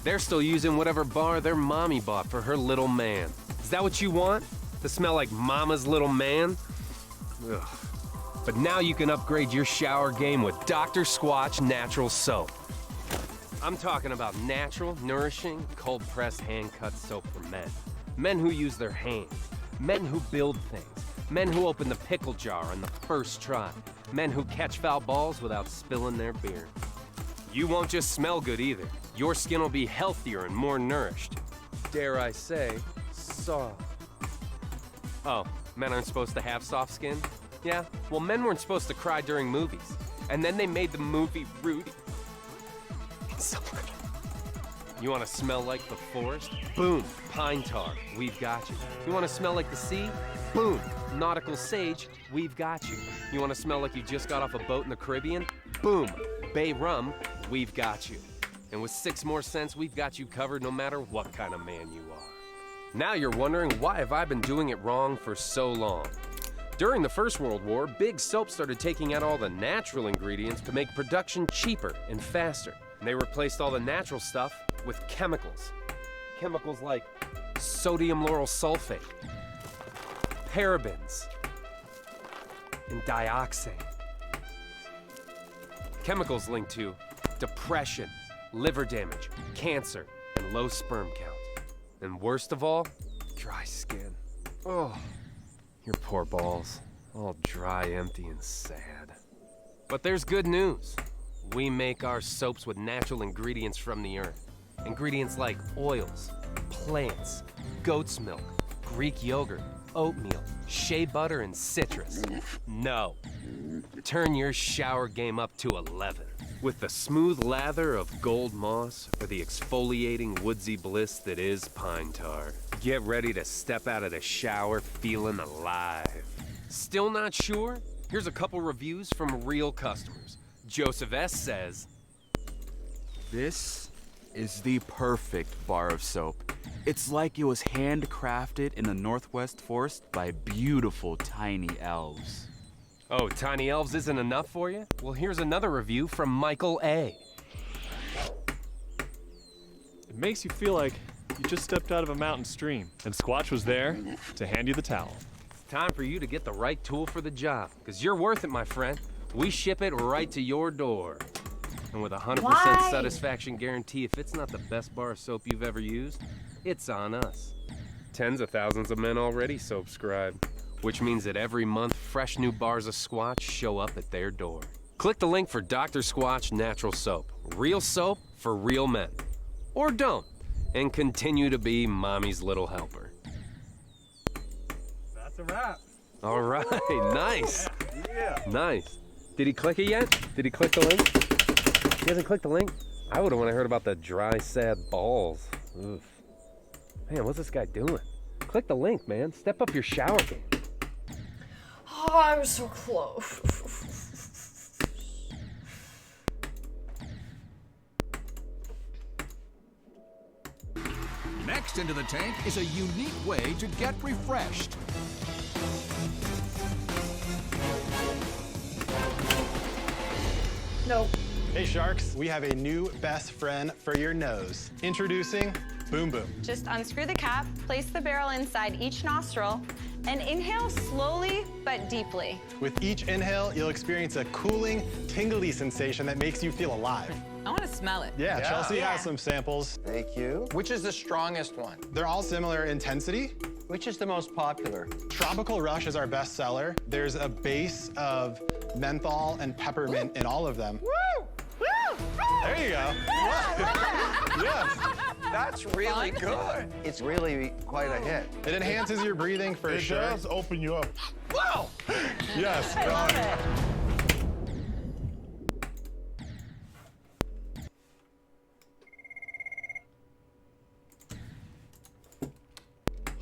Speaker 11: They're still using whatever bar their mommy bought for her little man. Is that what you want? To smell like mama's little man? Ugh. But now you can upgrade your shower game with Dr. Squatch Natural Soap. I'm talking about natural, nourishing, cold-pressed, hand-cut soap for men. Men who use their hands. Men who build things. Men who open the pickle jar on the first try. Men who catch foul balls without spilling their beer. You won't just smell good either. Your skin will be healthier and more nourished. Dare I say, soft. Oh, men aren't supposed to have soft skin? Yeah, well, men weren't supposed to cry during movies. And then they made the movie Rudy. It's so good. You want to smell like the forest? Boom, pine tar, we've got you. You want to smell like the sea? Boom, nautical sage, we've got you. You want to smell like you just got off a boat in the Caribbean? Boom, bay rum, we've got you. And with 6 more cents, we've got you covered no matter what kind of man you are. Now you're wondering, why have I been doing it wrong for so long? During the First World War, big soap started taking out all the natural ingredients to make production cheaper and faster. And they replaced all the natural stuff with chemicals. Chemicals like sodium lauryl sulfate, parabens, and dioxane. Chemicals linked to depression, liver damage, cancer, and low sperm count. And worst of all, dry skin. Oh, your poor balls, all dry, empty, and sad. But there's good news. We make our soaps with natural ingredients from the earth. Ingredients like oils, plants, goat's milk, Greek yogurt, oatmeal, shea butter, and citrus. No. Turn your shower game up to 11. With the smooth lather of gold moss or the exfoliating woodsy bliss that is pine tar. Get ready to step out of the shower feeling alive. Still not sure? Here's a couple reviews from real customers. Joseph S. says,
Speaker 13: "This is the perfect bar of soap. It's like it was handcrafted in the Northwest Forest by beautiful tiny elves."
Speaker 11: Oh, tiny elves isn't enough for you? Well, here's another review from Michael A.
Speaker 23: It makes you feel like you just stepped out of a mountain stream, and Squatch was there to hand you the towel.
Speaker 11: It's time for you to get the right tool for the job, because you're worth it, my friend. We ship it right to your door. And with a 100% satisfaction guarantee, if it's not the best bar of soap you've ever used, it's on us. Tens of thousands of men already soapscribe, which means that every month, fresh new bars of Squatch show up at their door. Click the link for Dr. Squatch Natural Soap. Real soap for real men. Or don't, and continue to be mommy's little helper.
Speaker 23: That's a wrap.
Speaker 11: All right, nice.
Speaker 23: Yeah.
Speaker 11: Nice. Did he click it yet? Did he click the link? He hasn't clicked the link? I would have when I heard about the dry, sad balls. Oof. Man, what's this guy doing? Click the link, man. Step up your shower game.
Speaker 8: Oh, I was so close.
Speaker 24: Next into the tank is a unique way to get refreshed.
Speaker 8: Nope.
Speaker 25: Hey Sharks, we have a new best friend for your nose. Introducing Boom Boom.
Speaker 26: Just unscrew the cap, place the barrel inside each nostril, and inhale slowly but deeply.
Speaker 25: With each inhale, you'll experience a cooling, tingly sensation that makes you feel alive.
Speaker 1: I want to smell it.
Speaker 25: Yeah, Chelsea has some samples.
Speaker 2: Thank you. Which is the strongest one?
Speaker 25: They're all similar intensity.
Speaker 2: Which is the most popular?
Speaker 25: Tropical Rush is our best seller. There's a base of menthol and peppermint in all of them.
Speaker 2: Woo! Woo!
Speaker 25: There you go. Yes.
Speaker 2: That's really good. It's really quite a hit.
Speaker 25: It enhances your breathing for sure.
Speaker 21: It does open you up.
Speaker 2: Wow!
Speaker 25: Yes.
Speaker 1: I love it.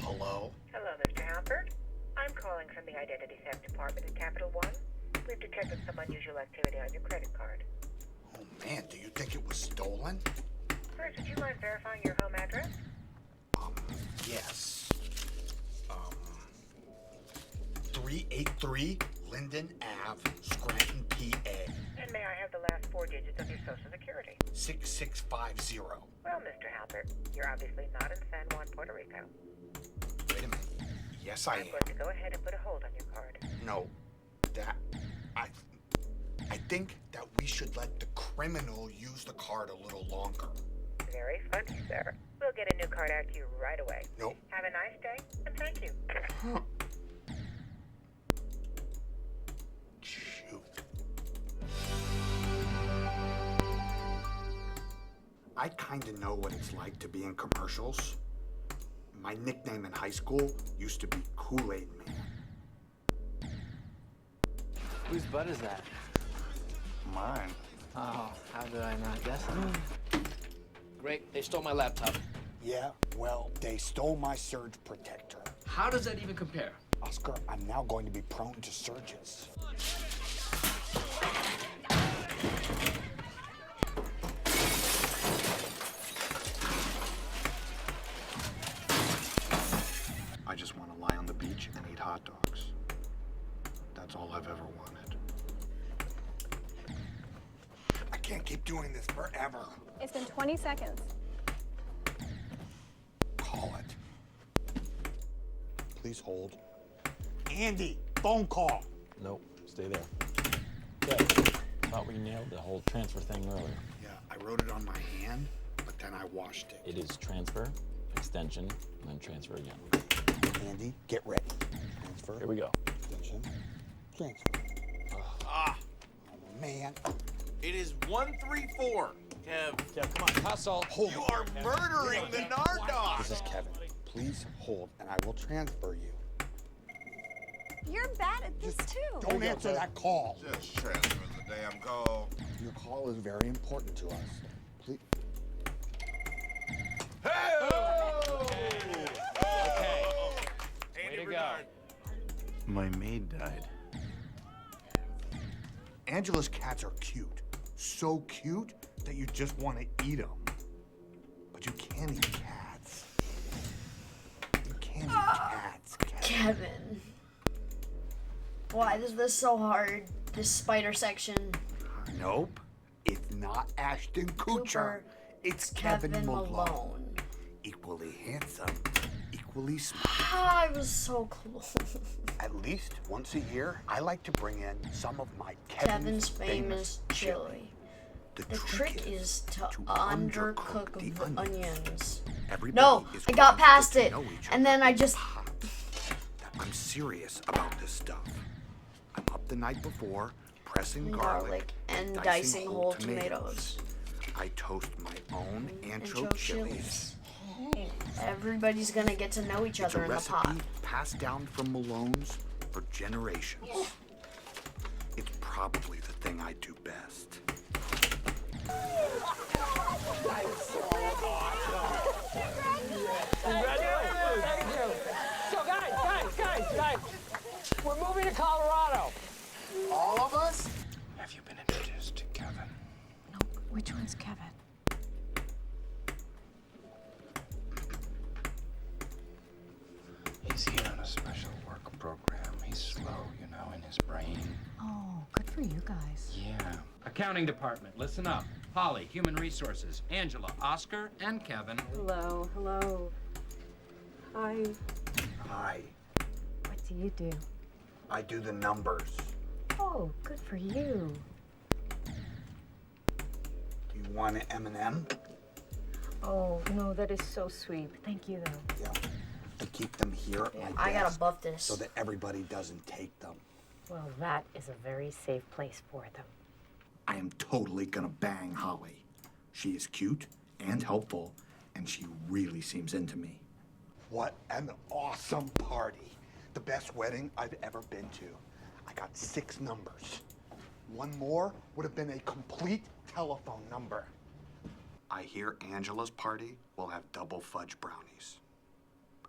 Speaker 3: Hello?
Speaker 4: Hello, Mr. Halpert. I'm calling from the Identity Theft Department in Capital One. We've detected some unusual activity on your credit card.
Speaker 3: Oh man, do you think it was stolen?
Speaker 4: First, would you mind verifying your home address?
Speaker 3: Yes. 383 Linden Ave, Scranton, PA.
Speaker 4: And may I have the last 4 digits of your Social Security?
Speaker 3: 6650.
Speaker 4: Well, Mr. Halpert, you're obviously not in San Juan, Puerto Rico.
Speaker 3: Wait a minute. Yes, I am.
Speaker 4: I'm going to go ahead and put a hold on your card.
Speaker 3: No, I think that we should let the criminal use the card a little longer.
Speaker 4: Very funny, sir. We'll get a new card out to you right away.
Speaker 3: Nope.
Speaker 4: Have a nice day, and thank you. I kind of know what it's like to be in commercials. My nickname in high school used to be Kool-Aid Man.
Speaker 17: Whose butt is that?
Speaker 2: Mine.
Speaker 17: Oh, how did I not guess that? Great, they stole my laptop.
Speaker 3: Yeah, well, they stole my surge protector.
Speaker 17: How does that even compare?
Speaker 3: Oscar, I'm now going to be prone to surges. I just want to lie on the beach and eat hot dogs. That's all I've ever wanted. I can't keep doing this forever.
Speaker 20: It's been 20 seconds.
Speaker 3: Call it. Please hold. Andy, phone call.
Speaker 12: Nope, stay there. Good. Thought we nailed the whole transfer thing earlier.
Speaker 3: Yeah, I wrote it on my hand, but then I washed it.
Speaker 12: It is transfer, extension, and then transfer again.
Speaker 3: Andy, get ready. Transfer.
Speaker 12: Here we go.
Speaker 3: Extension. Transfer.
Speaker 2: Ah,
Speaker 3: Oh, man.
Speaker 2: it is 134.
Speaker 12: Kev, come on, hustle.
Speaker 3: Hold
Speaker 2: You are murdering the Nardoc.
Speaker 3: This is Kevin. Please hold, and I will transfer you.
Speaker 20: You're bad at this too.
Speaker 3: Don't answer that call.
Speaker 22: Just transfer the damn call.
Speaker 3: Your call is very important to us. Please.
Speaker 12: Okay. Way to go.
Speaker 10: My maid died.
Speaker 3: Angela's cats are cute. So cute that you just want to eat them. But you can't eat cats. You can't eat cats,
Speaker 8: Kevin. Why is this so hard? This spider section.
Speaker 3: Nope. It's not Ashton Kutcher.
Speaker 8: Cooper.
Speaker 3: It's Kevin Malone.
Speaker 8: Malone.
Speaker 3: Equally handsome, equally smart.
Speaker 8: I was so close.
Speaker 3: At least once a year, I like to bring in some of my
Speaker 8: Kevin's famous chili. The trick is to undercook the onions. No, I got past it, and then I just.
Speaker 3: I'm serious about this stuff. I'm up the night before, pressing garlic
Speaker 8: and dicing whole tomatoes.
Speaker 3: I toast my own ancho chilies.
Speaker 8: Everybody's gonna get to know each
Speaker 3: It's
Speaker 8: other
Speaker 3: a
Speaker 8: in the
Speaker 3: recipe
Speaker 8: pot.
Speaker 3: passed down from Malone's for generations. It's probably the thing I do best.
Speaker 18: Thank you. So guys, we're moving to Colorado.
Speaker 3: All of us?
Speaker 2: Have you been introduced to Kevin?
Speaker 20: Which one's Kevin?
Speaker 2: He's here on a special work program. He's slow, you know, in his brain.
Speaker 20: Oh, good for you guys.
Speaker 2: Yeah.
Speaker 6: Accounting department, listen up. Holly, human resources. Angela, Oscar, and Kevin.
Speaker 20: Hello, hello. Hi.
Speaker 3: Hi.
Speaker 20: What do you do?
Speaker 3: I do the numbers.
Speaker 20: Oh, good for you.
Speaker 4: You want an M&M?
Speaker 1: Oh, no, that is so sweet. Thank you, though.
Speaker 4: Yeah. I keep them here at my desk.
Speaker 8: I gotta buff this.
Speaker 4: So that everybody doesn't take them.
Speaker 1: Well, that is a very safe place for them.
Speaker 4: I am totally gonna bang Holly. She is cute and helpful, and she really seems into me.
Speaker 3: What an awesome party. The best wedding I've ever been to. I got 6 numbers. One more would have been a complete telephone number.
Speaker 4: I hear Angela's party will have double fudge brownies.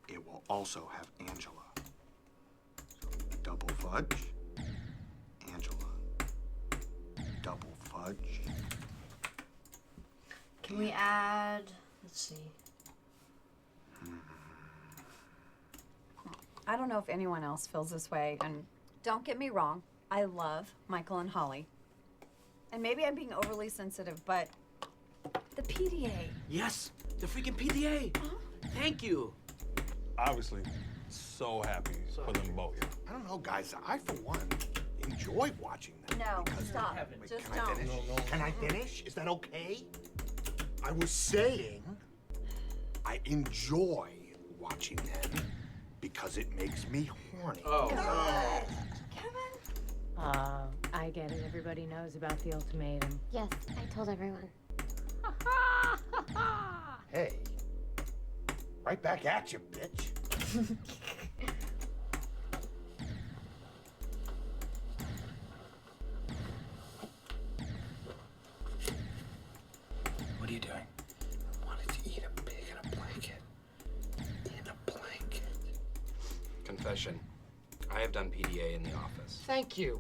Speaker 4: It will also have Angela. So double fudge, Angela. Double fudge.
Speaker 8: Can we add, let's see.
Speaker 20: I don't know if anyone else feels this way, and don't get me wrong, I love Michael and Holly. And maybe I'm being overly sensitive, but the PDA.
Speaker 12: Yes, the freaking PDA. Thank you.
Speaker 21: Obviously, so happy for them both.
Speaker 3: I don't know, guys. I, for one, enjoy watching them.
Speaker 20: No,
Speaker 3: because-
Speaker 20: stop.
Speaker 3: Wait,
Speaker 20: Just
Speaker 3: can I
Speaker 20: don't.
Speaker 3: finish? Can I finish? Is that okay? I was saying I enjoy watching them because it makes me horny.
Speaker 12: Oh.
Speaker 1: I get it. Everybody knows about the ultimatum.
Speaker 5: Yes, I told everyone.
Speaker 3: Hey, right back at you, bitch.
Speaker 2: What are you doing? I wanted to eat a pig in a blanket. In a blanket.
Speaker 6: Confession. I have done PDA in the office.
Speaker 18: Thank you.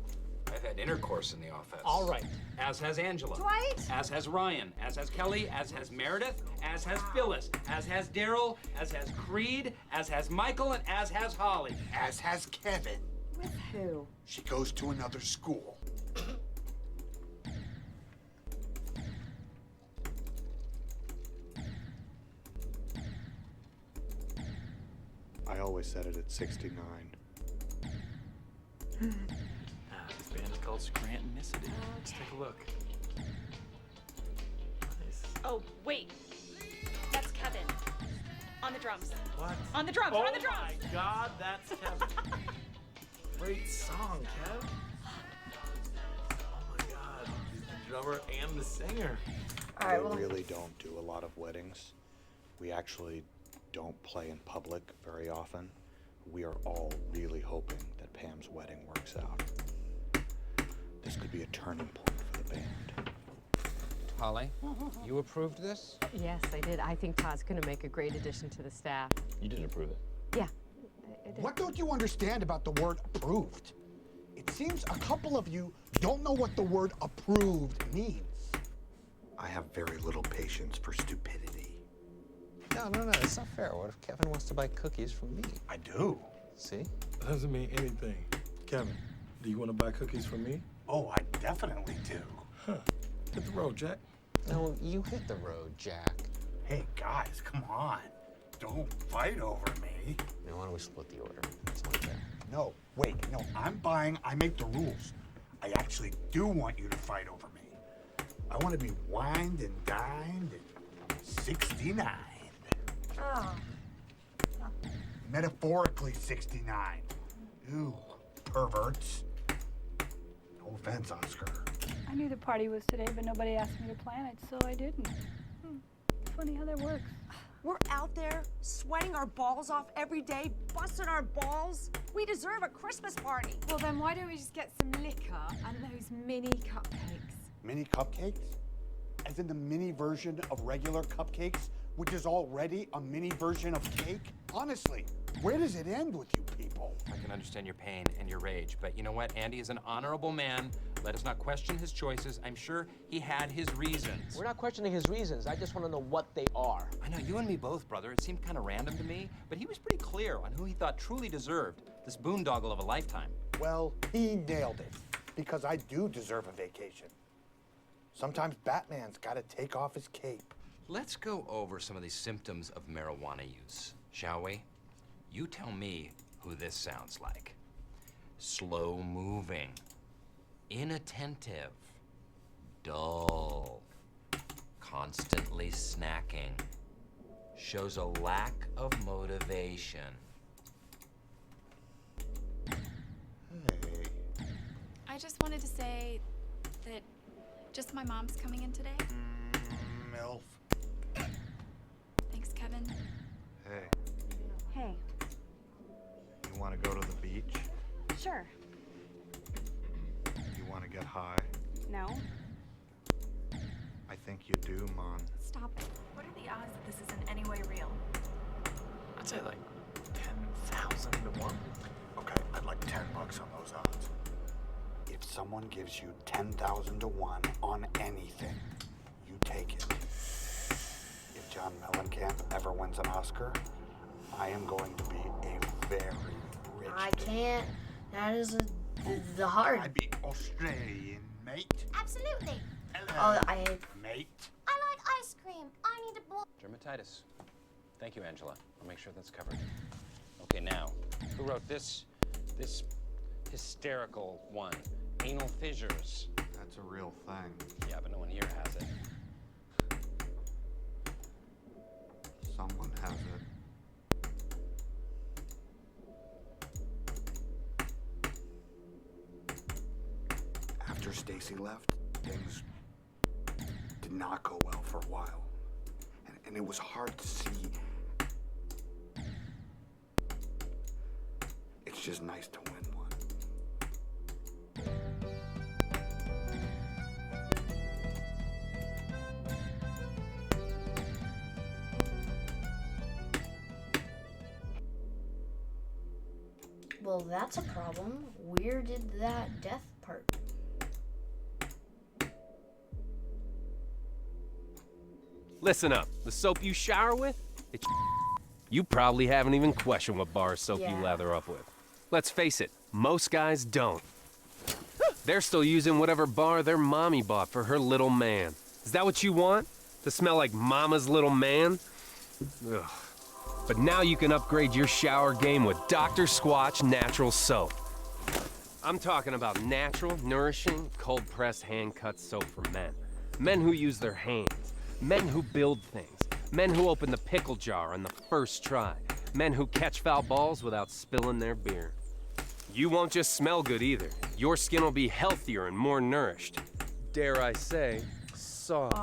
Speaker 6: I've had intercourse in the office.
Speaker 18: All right.
Speaker 6: As has Angela.
Speaker 20: Dwight!
Speaker 6: As has Ryan. As has Kelly. As has Meredith. As has Phyllis. As has Daryl. As has Creed. As has Michael. And as has Holly.
Speaker 3: As has Kevin.
Speaker 20: With who?
Speaker 3: She goes to another school.
Speaker 4: I always said it at 69.
Speaker 14: This band is called Scrantonicity. Let's take a look. Nice.
Speaker 7: Oh, wait. That's Kevin. On the drums.
Speaker 14: What?
Speaker 7: On the drums,
Speaker 14: Oh
Speaker 7: on the drums.
Speaker 14: my God, that's Kevin. Great song, Kev. Oh my God, he's the drummer and the singer.
Speaker 8: All right,
Speaker 4: We
Speaker 8: well,
Speaker 4: really don't do a lot of weddings. We actually don't play in public very often. We are all really hoping that Pam's wedding works out. This could be a turning point for the band.
Speaker 2: Holly, you approved this?
Speaker 1: Yes, I did. I think Todd's going to make a great addition to the staff.
Speaker 12: You didn't approve it.
Speaker 1: Yeah.
Speaker 3: What don't you understand about the word approved? It seems a couple of you don't know what the word approved means.
Speaker 4: I have very little patience for stupidity.
Speaker 2: No, it's not fair. What if Kevin wants to buy cookies from me?
Speaker 3: I do.
Speaker 2: See?
Speaker 21: That doesn't mean anything. Kevin, do you want to buy cookies from me?
Speaker 3: Oh, I definitely do.
Speaker 21: Huh. Hit the road, Jack.
Speaker 2: No, you hit the road, Jack.
Speaker 3: Hey, guys, come on. Don't fight over me.
Speaker 2: Now, why don't we split the order? It's only fair.
Speaker 3: No, wait, no, I'm buying, I make the rules. I actually do want you to fight over me. I want to be wined and dined at 69.
Speaker 20: Oh.
Speaker 3: Metaphorically 69. Ooh, perverts. No offense, Oscar.
Speaker 9: I knew the party was today, but nobody asked me to plan it, so I didn't. Funny how that works.
Speaker 15: We're out there sweating our balls off every day, busting our balls. We deserve a Christmas party.
Speaker 20: Well, then why don't we just get some liquor and those mini cupcakes?
Speaker 3: Mini cupcakes? As in the mini version of regular cupcakes, which is already a mini version of cake? Honestly, where does it end with you people?
Speaker 6: I can understand your pain and your rage, but you know what? Andy is an honorable man. Let us not question his choices. I'm sure he had his reasons.
Speaker 12: We're not questioning his reasons. I just want to know what they are.
Speaker 6: I know, you and me both, brother. It seemed kind of random to me, but he was pretty clear on who he thought truly deserved this boondoggle of a lifetime.
Speaker 3: Well, he nailed it, because I do deserve a vacation. Sometimes Batman's gotta take off his cape.
Speaker 6: Let's go over some of these symptoms of marijuana use, shall we? You tell me who this sounds like. Slow moving, inattentive, dull, constantly snacking. Shows a lack of motivation.
Speaker 7: I just wanted to say that just my mom's coming in today.
Speaker 3: MILF.
Speaker 7: Thanks, Kevin.
Speaker 3: Hey,
Speaker 20: Hey,
Speaker 3: you want to go to the beach?
Speaker 20: sure.
Speaker 3: You want to get high?
Speaker 20: No?
Speaker 3: I think you do, Mon.
Speaker 7: Stop it. What are the odds that this is in any way real?
Speaker 14: I'd say like 10,000 to 1.
Speaker 3: Okay, I'd like $10 on those odds. If someone gives you 10,000 to 1 on anything, you take it. If John Mellencamp ever wins an Oscar, I am going to be a very rich.
Speaker 8: I can't. That is the hard.
Speaker 3: I'd be Australian, mate.
Speaker 5: Absolutely.
Speaker 8: Oh, I.
Speaker 3: Mate.
Speaker 5: I like ice cream. I need a bowl.
Speaker 6: Dermatitis. Thank you, Angela. I'll make sure that's covered. Okay, now, who wrote this hysterical one? Anal fissures.
Speaker 3: That's a real thing.
Speaker 6: Yeah, but no one here has it.
Speaker 3: Someone has it. After Stacy left, things did not go well for a while. And it was hard to see. It's just nice to win one.
Speaker 8: Well, that's a problem. Where did that death part?
Speaker 11: Listen up. The soap you shower with, it's you probably haven't even questioned what bar of soap you
Speaker 8: Yeah.
Speaker 11: lather up with. Let's face it, most guys don't. They're still using whatever bar their mommy bought for her little man. Is that what you want? To smell like mama's little man? Ugh. But now you can upgrade your shower game with Dr. Squatch Natural Soap. I'm talking about natural, nourishing, cold-pressed hand-cut soap for men. Men who use their hands. Men who build things. Men who open the pickle jar on the first try. Men who catch foul balls without spilling their beer. You won't just smell good either. Your skin will be healthier and more nourished. Dare I say, soft.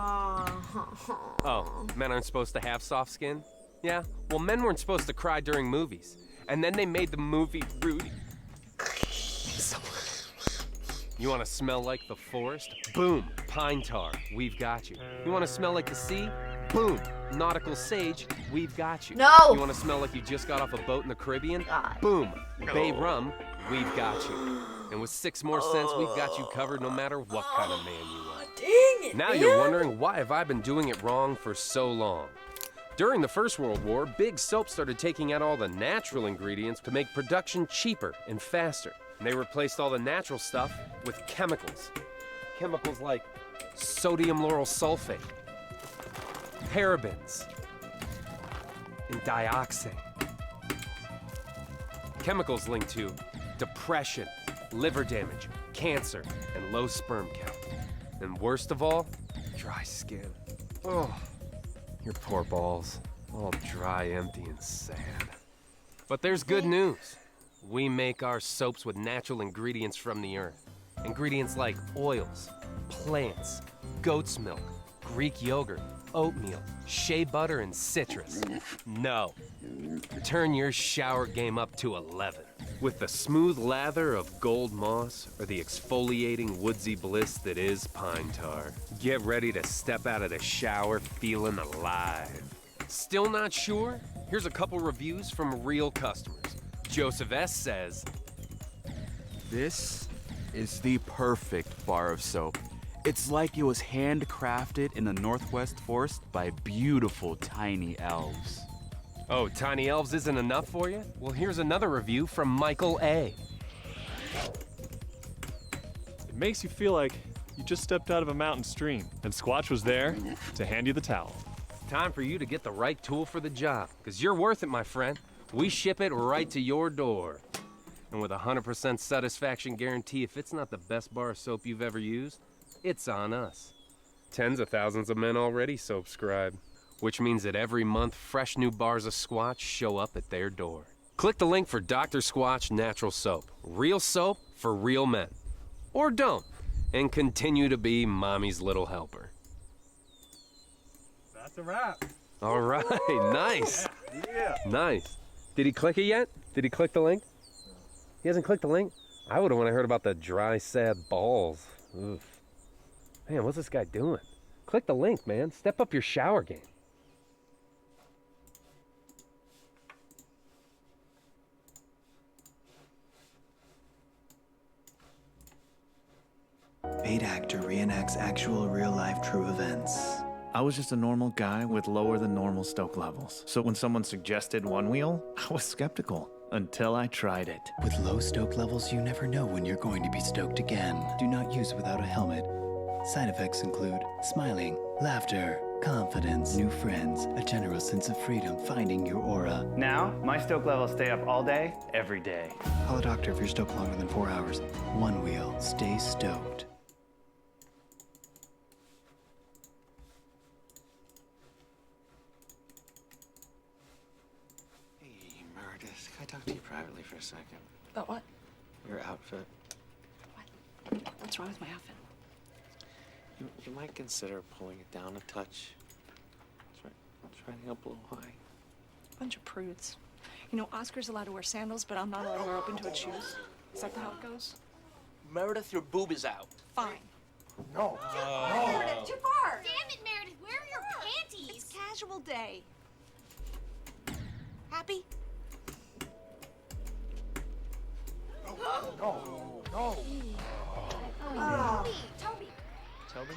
Speaker 11: Oh, men aren't supposed to have soft skin? Yeah? Well, men weren't supposed to cry during movies. And then they made the movie Rudy. You want to smell like the forest? Boom, pine tar, we've got you. You want to smell like the sea? Boom, nautical sage, we've got you.
Speaker 8: No!
Speaker 11: You want to smell like you just got off a boat in the Caribbean? Boom, Bay Rum, we've got you. And with 6 more cents, we've got you covered no matter what kind of man you are.
Speaker 8: Dang it,
Speaker 11: Now
Speaker 8: man.
Speaker 11: you're wondering, why have I been doing it wrong for so long? During the First World War, big soap started taking out all the natural ingredients to make production cheaper and faster. And they replaced all the natural stuff with chemicals. Chemicals like sodium lauryl sulfate, parabens, and dioxin. Chemicals linked to depression, liver damage, cancer, and low sperm count. And worst of all, dry skin. Oh, your poor balls, all dry, empty, and sad. But there's good news. We make our soaps with natural ingredients from the earth. Ingredients like oils, plants, goat's milk, Greek yogurt, oatmeal, shea butter, and citrus. No. Turn your shower game up to 11 with the smooth lather of gold moss or the exfoliating woodsy bliss that is pine tar. Get ready to step out of the shower feeling alive. Still not sure? Here's a couple reviews from real customers. Joseph S. says,
Speaker 13: This is the perfect bar of soap. It's like it was handcrafted in the Northwest Forest by beautiful tiny elves.
Speaker 11: oh, tiny elves isn't enough for you? Well, here's another review from Michael A.
Speaker 16: It makes you feel like you just stepped out of a mountain stream, and Squatch was there to hand you the towel.
Speaker 11: Time for you to get the right tool for the job, because you're worth it, my friend. We ship it right to your door. And with a 100% satisfaction guarantee, if it's not the best bar of soap you've ever used, it's on us. Tens of thousands of men already subscribe, which means that every month fresh new bars of Squatch show up at their door. Click the link for Dr. Squatch Natural Soap. Real soap for real men. Or don't, and continue to be mommy's little helper.
Speaker 16: That's a wrap.
Speaker 11: All right, nice.
Speaker 16: Yeah.
Speaker 11: Nice. Did he click it yet? Did he click the link? He hasn't clicked the link? I would have heard about the dry, sad balls. Oof. Man, what's this guy doing? Click the link, man. Step up your shower game.
Speaker 17: Paid actor reenacts actual real-life true events. I was just a normal guy with lower than normal stoke levels. So when someone suggested one wheel, I was skeptical until I tried it.
Speaker 19: With low stoke levels, you never know when you're going to be stoked again. Do not use without a helmet. Side effects include smiling, laughter, confidence, new friends, a general sense of freedom, finding your aura.
Speaker 17: Now, my stoke levels stay up all day, every day.
Speaker 19: Call a doctor if you're stoked longer than 4 hours. One wheel, stay stoked.
Speaker 2: Hey, Meredith, can I talk to you privately for a second?
Speaker 23: About what?
Speaker 2: Your outfit.
Speaker 23: What's wrong with my outfit?
Speaker 2: You might consider pulling it down a touch. Try to up a little high.
Speaker 23: Bunch of prudes. You know, Oscar's allowed to wear sandals, but I'm not allowed to wear open-toed shoes. Is that how it goes?
Speaker 12: Meredith, your boob is out.
Speaker 23: Fine.
Speaker 2: No.
Speaker 5: Meredith, too far! Damn it, Meredith, where are your panties?
Speaker 23: It's casual day. Happy?
Speaker 2: No.
Speaker 5: Toby.
Speaker 12: Toby?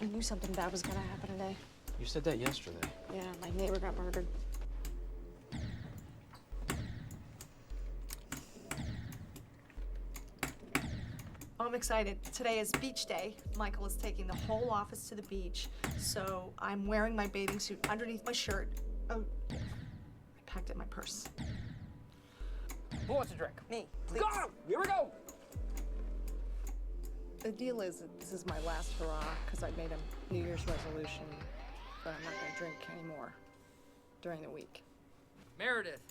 Speaker 23: I knew something bad was gonna happen today.
Speaker 12: You said that yesterday.
Speaker 23: Yeah, my neighbor got murdered.
Speaker 15: I'm excited. Today is beach day. Michael is taking the whole office to the beach, so I'm wearing my bathing suit underneath my shirt. Oh, I packed it in my purse.
Speaker 18: Who wants a drink?
Speaker 15: Me, please.
Speaker 18: Go! Here we go!
Speaker 24: The deal is that this is my last hurrah because I made a New Year's resolution that I'm not going to drink anymore during the week.
Speaker 18: Meredith,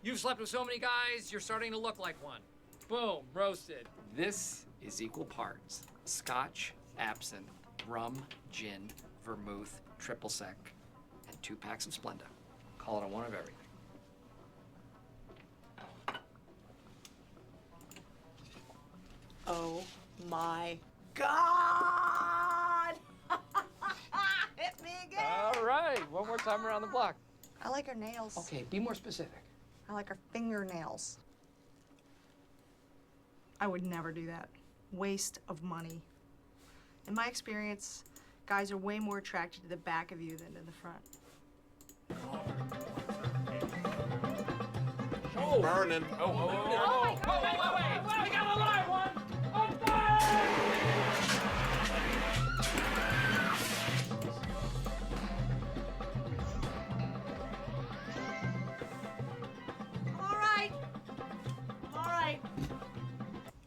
Speaker 18: you've slept with so many guys, you're starting to look like one. Boom, roasted.
Speaker 25: This is equal parts Scotch, absinthe, rum, gin, vermouth, triple sec, and 2 packs of Splenda. Call it a one of everything.
Speaker 15: Oh my God! Hit me again!
Speaker 18: All right, one more time around the block.
Speaker 15: I like her nails.
Speaker 25: Okay, be more specific.
Speaker 15: I like her fingernails. I would never do that. Waste of money. In my experience, guys are way more attracted to the back of you than to the front.
Speaker 21: Oh, burning.
Speaker 18: Oh, wait, we got a live one! On
Speaker 15: All right.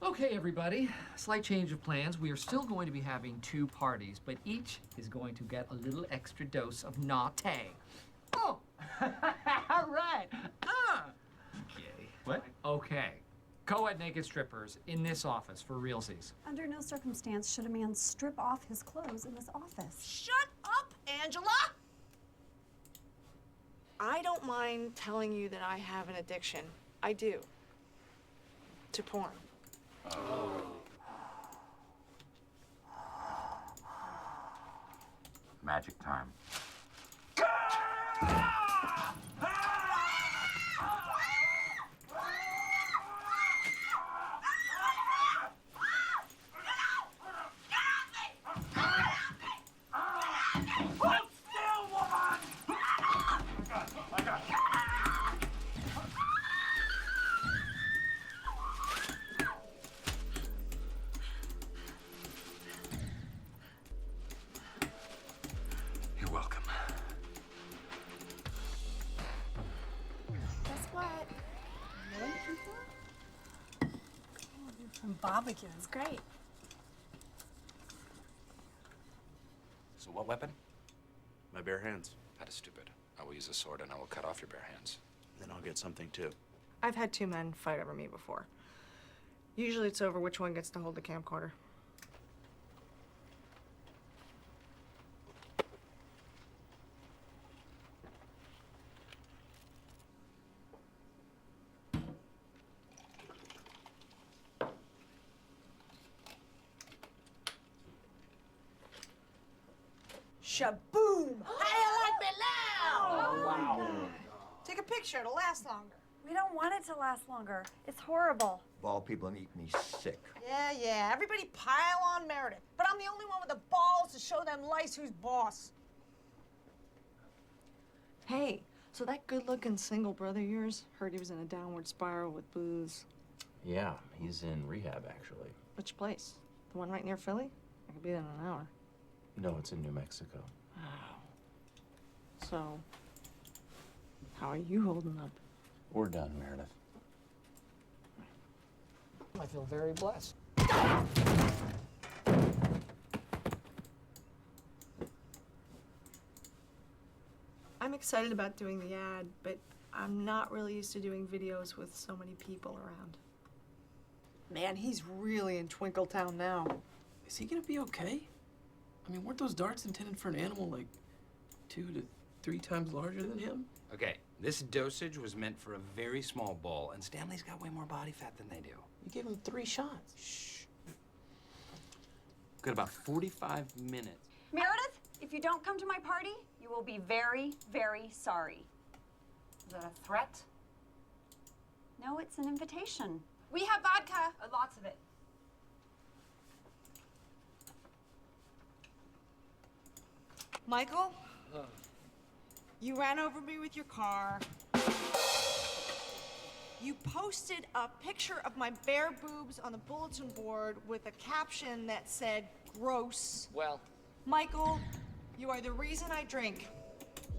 Speaker 18: Okay, everybody, slight change of plans. We are still going to be having 2 parties, but each is going to get a little extra dose of naughty. Oh, all right. Okay. What? Okay. Co-ed naked strippers in this office for realsies.
Speaker 26: Under no circumstance should a man strip off his clothes in this office.
Speaker 15: Shut up, Angela! I don't mind telling you that I have an addiction. I do. To porn.
Speaker 6: Magic time. You're welcome.
Speaker 26: Guess what? From
Speaker 23: barbecue.
Speaker 7: It's great.
Speaker 6: So what weapon?
Speaker 1: My bare hands.
Speaker 6: That is stupid. I will use a sword and I will cut off your bare hands.
Speaker 1: Then I'll get something too.
Speaker 15: I've had two men fight over me before. Usually it's over which one gets to hold the camcorder. Shaboom! How you like me now?
Speaker 23: Oh,
Speaker 15: wow. Take a picture, it'll last longer.
Speaker 26: We don't want it to last longer. It's horrible.
Speaker 4: Bald people make me sick.
Speaker 15: Yeah. Everybody pile on Meredith. But I'm the only one with the balls to show them lice who's boss. Hey, so that good-looking single brother of yours, heard he was in a downward spiral with booze.
Speaker 12: Yeah, he's in rehab, actually.
Speaker 15: Which place? The one right near Philly? I could be there in an hour.
Speaker 12: No, it's in New Mexico.
Speaker 15: So, how are you holding up?
Speaker 12: We're done, Meredith.
Speaker 18: I feel very blessed.
Speaker 15: I'm excited about doing the ad, but I'm not really used to doing videos with so many people around. Man, he's really in Twinkletown now.
Speaker 14: Is he gonna be okay? I mean, weren't those darts intended for an animal like 2 to 3 times larger than him?
Speaker 6: Okay, this dosage was meant for a very small bull, and Stanley's got way more body fat than they do.
Speaker 14: You gave him 3 shots. Shh. Got about 45 minutes.
Speaker 26: Meredith, if you don't come to my party, you will be very, very sorry.
Speaker 15: Is that a threat?
Speaker 26: No, it's an invitation.
Speaker 5: We have vodka.
Speaker 26: Lots of it.
Speaker 15: Michael? You ran over me with your car. You posted a picture of my bare boobs on the bulletin board with a caption that said, gross.
Speaker 18: Well,
Speaker 15: Michael, you are the reason I drink.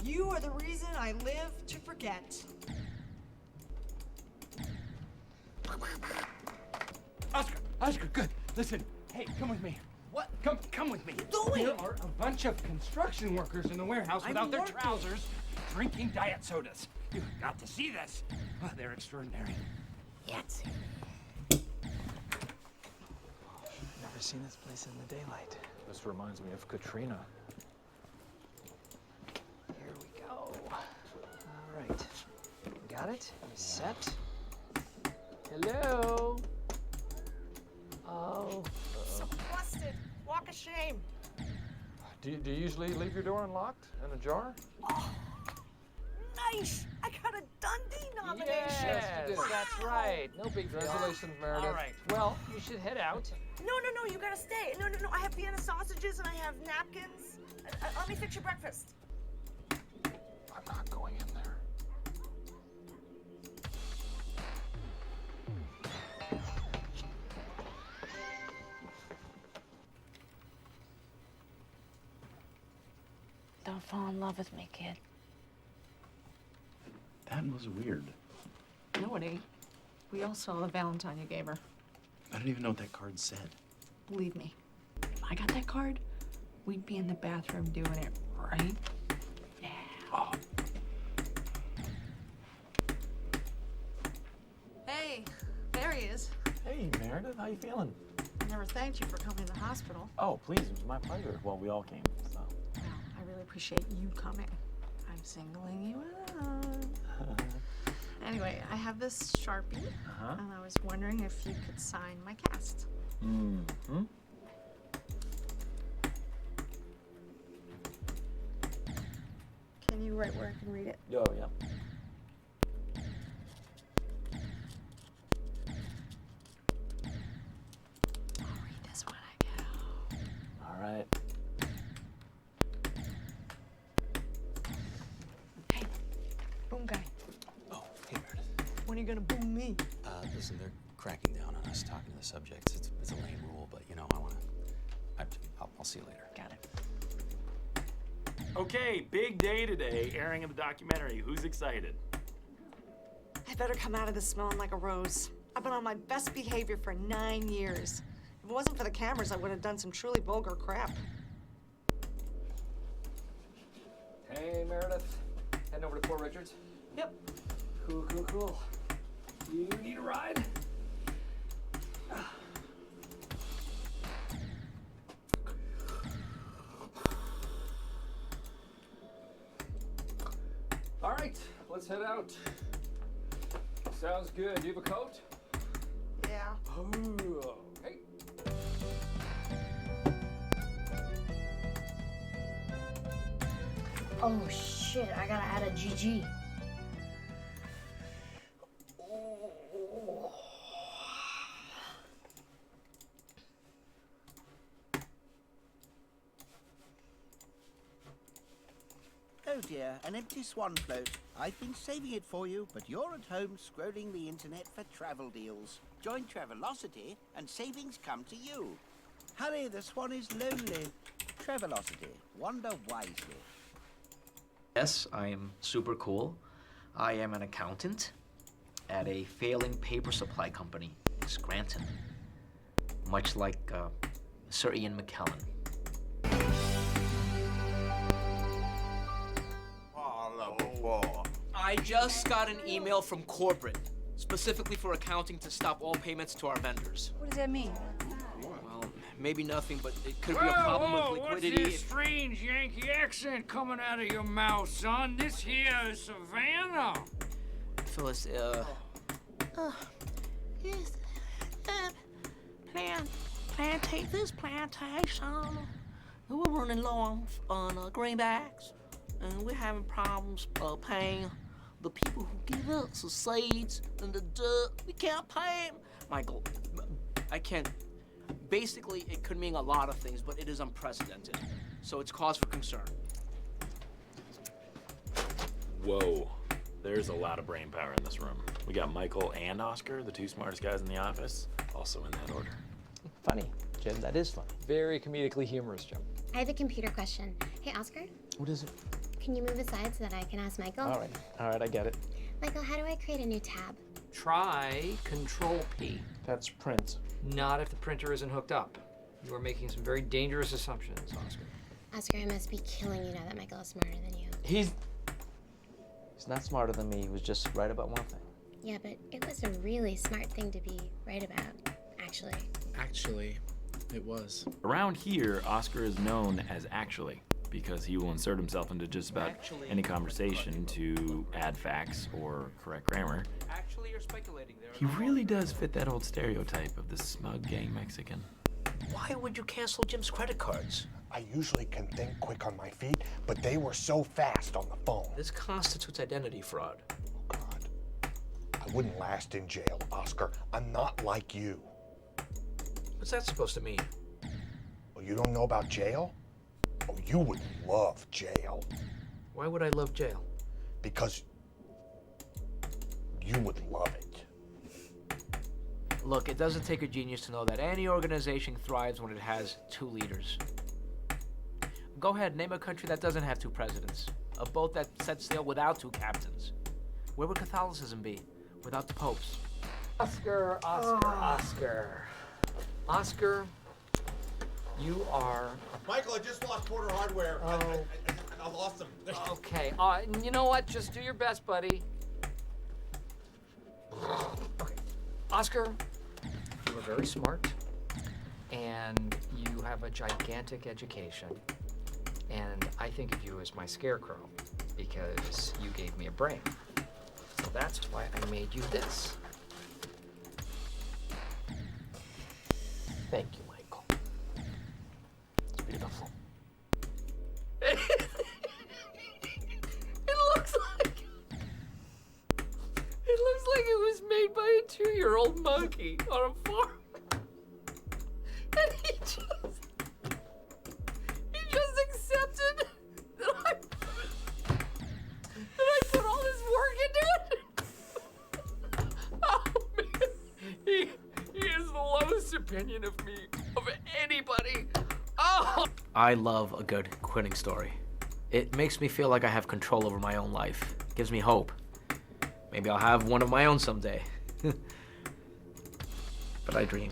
Speaker 15: You are the reason I live to forget.
Speaker 6: Oscar, good. Listen, hey, come with me.
Speaker 18: What?
Speaker 6: Come with me.
Speaker 15: Doing?
Speaker 6: There are a bunch of construction workers in the warehouse
Speaker 15: I'm
Speaker 6: without their
Speaker 15: working.
Speaker 6: trousers, drinking diet sodas. You've got to see this. Oh, they're extraordinary.
Speaker 18: Yahtzee. Never seen this place in the daylight.
Speaker 12: This reminds me of Katrina.
Speaker 18: Here we go. All right. Got it? You set? Hello? Oh.
Speaker 15: So busted. Walk of shame.
Speaker 12: Do you usually leave your door unlocked and ajar?
Speaker 15: Oh, nice. I got a Dundee nomination.
Speaker 18: Yes, that's right. No big deal.
Speaker 12: Congratulations, Meredith.
Speaker 18: All right. Well, you should head out.
Speaker 15: No, you gotta stay. No, I have Vienna sausages and I have napkins. Let me fix your breakfast.
Speaker 12: I'm not going in there.
Speaker 23: Don't fall in love with me, kid.
Speaker 1: That was weird.
Speaker 15: No, it ain't. We all saw the Valentine you gave her.
Speaker 1: I don't even know what that card said.
Speaker 15: Believe me, if I got that card, we'd be in the bathroom doing it right now.
Speaker 1: Oh.
Speaker 15: Hey, there he is.
Speaker 12: Hey, Meredith, how you feeling?
Speaker 15: I never thanked you for coming to the hospital.
Speaker 12: Oh, please, it was my pleasure. Well, we all came, so.
Speaker 15: Well, I really appreciate you coming. I'm singling you out. Anyway, I have this Sharpie, and I was wondering if you could sign my cast.
Speaker 12: Mm-hmm.
Speaker 15: Can you write where I can read it?
Speaker 12: Oh, yeah.
Speaker 15: I'll read this when I get home.
Speaker 12: All right.
Speaker 15: Boom guy.
Speaker 4: Oh, hey, Meredith.
Speaker 15: When are you gonna boom me?
Speaker 4: Listen, they're cracking down on us talking to the subjects. It's a lame rule, but you know, I'll see you later.
Speaker 15: Got it.
Speaker 14: Okay, big day today, airing of the documentary. Who's excited?
Speaker 15: I better come out of this smelling like a rose. I've been on my best behavior for 9 years. If it wasn't for the cameras, I would have done some truly vulgar crap.
Speaker 18: Hey, Meredith. Heading over to Fort Richards?
Speaker 15: Yep.
Speaker 18: Cool. You need a ride? All right, let's head out. Sounds good. Do you have a coat?
Speaker 15: Yeah.
Speaker 18: Oh, hey.
Speaker 5: Oh shit, I gotta add a GG.
Speaker 3: Oh dear, an empty swan float. I've been saving it for you, but you're at home scrolling the internet for travel deals. Join Travelocity and savings come to you. Hurry, the swan is lonely. Travelocity. Wander wisely.
Speaker 25: Yes, I am super cool. I am an accountant at a failing paper supply company in Scranton. Much like Sir Ian McKellen.
Speaker 12: I just got an email from corporate, specifically for accounting to stop all payments to our vendors.
Speaker 26: What does that mean?
Speaker 12: Well, maybe nothing, but it could be a problem with liquidity.
Speaker 8: What's this strange Yankee accent coming out of your mouth, son? This here is Savannah.
Speaker 12: Phyllis,
Speaker 3: Yes, this plantation. We're running low on greenbacks, and we're having problems paying the people who give us the seeds and the dirt. We can't pay them.
Speaker 12: Michael, I can't. Basically, it could mean a lot of things, but it is unprecedented. So it's cause for concern.
Speaker 14: Whoa. There's a lot of brain power in this room. We got Michael and Oscar, the two smartest guys in the office, also in that order.
Speaker 12: Funny, Jim. That is funny. Very comedically humorous, Jim.
Speaker 9: I have a computer question. Hey, Oscar,
Speaker 12: What is it?
Speaker 9: can you move aside so that I can ask Michael?
Speaker 12: All right, I get it.
Speaker 9: Michael, how do I create a new tab?
Speaker 18: Try Control P.
Speaker 12: That's print.
Speaker 18: Not if the printer isn't hooked up. You are making some very dangerous assumptions, Oscar.
Speaker 9: Oscar, I must be killing you now that Michael is smarter than you.
Speaker 12: He's not smarter than me. He was just right about one thing.
Speaker 9: Yeah, but it was a really smart thing to be right about, actually.
Speaker 2: Actually, it was.
Speaker 14: Around here, Oscar is known as Actually, because he will insert himself into just about any conversation to add facts or correct grammar.
Speaker 12: Actually, you're speculating there.
Speaker 14: He really does fit that old stereotype of the smug gang Mexican.
Speaker 12: Why would you cancel Jim's credit cards?
Speaker 10: I usually can think quick on my feet, but they were so fast on the phone.
Speaker 12: This constitutes identity fraud.
Speaker 10: I wouldn't last in jail, Oscar. I'm not like you.
Speaker 12: What's that supposed to mean?
Speaker 10: Oh, you don't know about jail? Oh, you would love jail.
Speaker 12: Why would I love jail?
Speaker 10: Because you would love it.
Speaker 12: Look, it doesn't take a genius to know that any organization thrives when it has two leaders. Go ahead, name a country that doesn't have two presidents. A boat that sets sail without two captains. Where would Catholicism be without the popes?
Speaker 18: Oscar, you are...
Speaker 21: Michael, I just lost Porter Hardware. I lost them.
Speaker 18: Okay, you know what? Just do your best, buddy. Okay. Oscar, you are very smart, and you have a gigantic education, and I think of you as my scarecrow, because you gave me a brain. So that's why I made you this.
Speaker 12: Thank you, Michael. It's beautiful.
Speaker 3: It looks like it was made by a 2-year-old monkey on a farm. And he just accepted that I put all this work into it. Oh man, he has the lowest opinion of me of anybody. Oh.
Speaker 12: I love a good quitting story. It makes me feel like I have control over my own life. Gives me hope. Maybe I'll have one of my own someday. but I dream.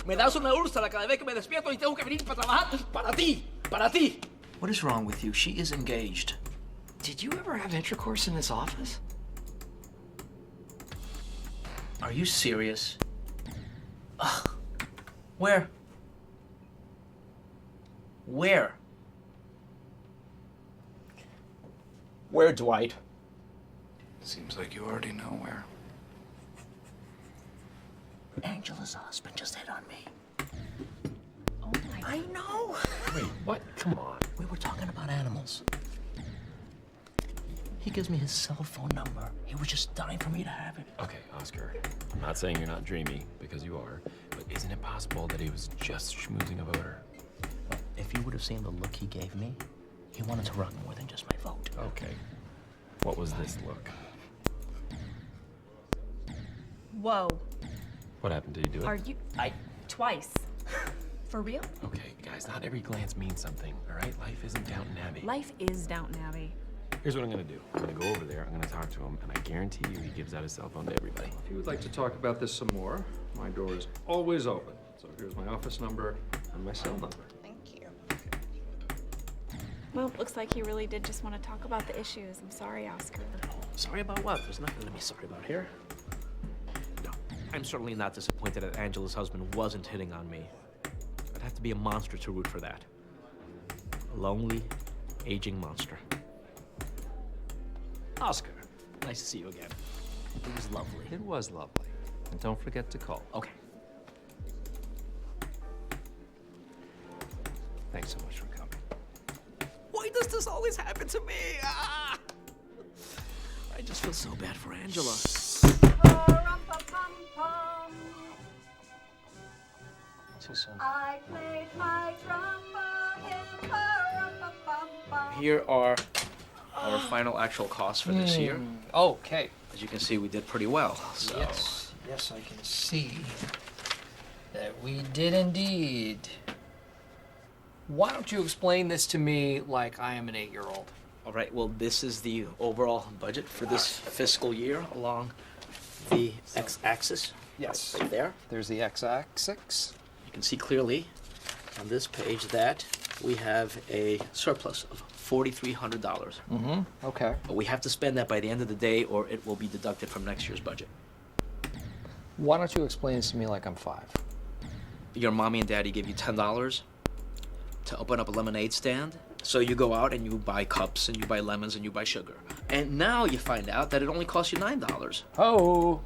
Speaker 12: Me das una úlcera cada vez que me despierto y tengo que venir para trabajar para ti, para ti. What is wrong with you? She is engaged.
Speaker 11: Did you ever have intercourse in this office?
Speaker 12: Are you serious? Ugh. Where? Where? Where, Dwight?
Speaker 11: Seems like you already know where.
Speaker 12: Angela's husband just hit on me.
Speaker 11: Oh my.
Speaker 12: I know.
Speaker 11: Wait, what? Come on.
Speaker 12: We were talking about animals. He gives me his cell phone number. He was just dying for me to have it.
Speaker 14: Okay, Oscar. I'm not saying you're not dreamy, because you are, but isn't it possible that he was just schmoozing a voter?
Speaker 12: If you would have seen the look he gave me, he wanted to run more than just my vote.
Speaker 14: Okay. What was this look?
Speaker 23: Whoa.
Speaker 14: What happened? Did you do it?
Speaker 23: Are you? Twice. For real?
Speaker 14: Okay, guys, not every glance means something, all right? Life isn't Downton Abbey.
Speaker 23: Life is Downton Abbey.
Speaker 14: Here's what I'm gonna do. I'm gonna go over there, I'm gonna talk to him, and I guarantee you he gives out his cell phone to everybody.
Speaker 13: If you would like to talk about this some more, my door is always open. So here's my office number and my cell number.
Speaker 23: Thank you.
Speaker 7: Well, looks like he really did just want to talk about the issues. I'm sorry, Oscar.
Speaker 12: Sorry about what? There's nothing to be sorry about here. No, I'm certainly not disappointed that Angela's husband wasn't hitting on me. I'd have to be a monster to root for that. A lonely, aging monster. Oscar, nice to see you again. It was lovely.
Speaker 2: It was lovely. And don't forget to call.
Speaker 12: Okay.
Speaker 2: Thanks so much for coming.
Speaker 12: Why does this always happen to me? Ah! I just feel so bad for Angela. Too soon.
Speaker 26: I played my trombone in
Speaker 12: Here are our final actual costs for this year.
Speaker 11: Okay.
Speaker 12: As you can see, we did pretty well. So.
Speaker 11: Yes, I can see that we did indeed. Why don't you explain this to me like I am an 8-year-old?
Speaker 12: All right, well, this is the overall budget for this fiscal year along the x-axis.
Speaker 11: Yes.
Speaker 12: Right there.
Speaker 11: There's the x-axis.
Speaker 12: You can see clearly on this page that we have a surplus of $4,300.
Speaker 11: Mm-hmm. Okay.
Speaker 12: But we have to spend that by the end of the day or it will be deducted from next year's budget.
Speaker 11: Why don't you explain this to me like I'm 5?
Speaker 12: Your mommy and daddy give you $10 to open up a lemonade stand. So you go out and you buy cups and you buy lemons and you buy sugar. And now you find out that it only costs you $9.
Speaker 11: Oh.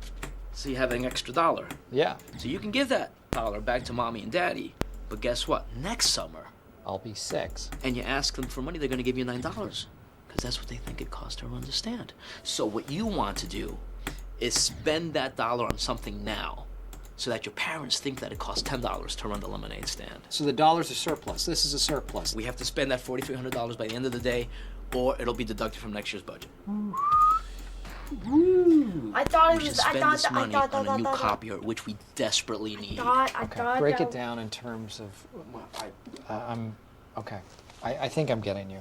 Speaker 12: So you have an extra $1.
Speaker 11: Yeah.
Speaker 12: So you can give that $1 back to mommy and daddy. But guess what? Next summer,
Speaker 11: I'll be 6.
Speaker 12: and you ask them for money, they're going to give you $9 because that's what they think it costs to run the stand. So what you want to do is spend that $1 on something now so that your parents think that it costs $10 to run the lemonade stand.
Speaker 11: So the $1's a surplus. This is a surplus.
Speaker 12: We have to spend that $4,300 by the end of the day or it'll be deducted from next year's budget.
Speaker 9: I thought
Speaker 12: We should spend this money on a new copier, which we desperately need.
Speaker 9: I thought
Speaker 11: Break it down in terms of. I'm okay. I think I'm getting you.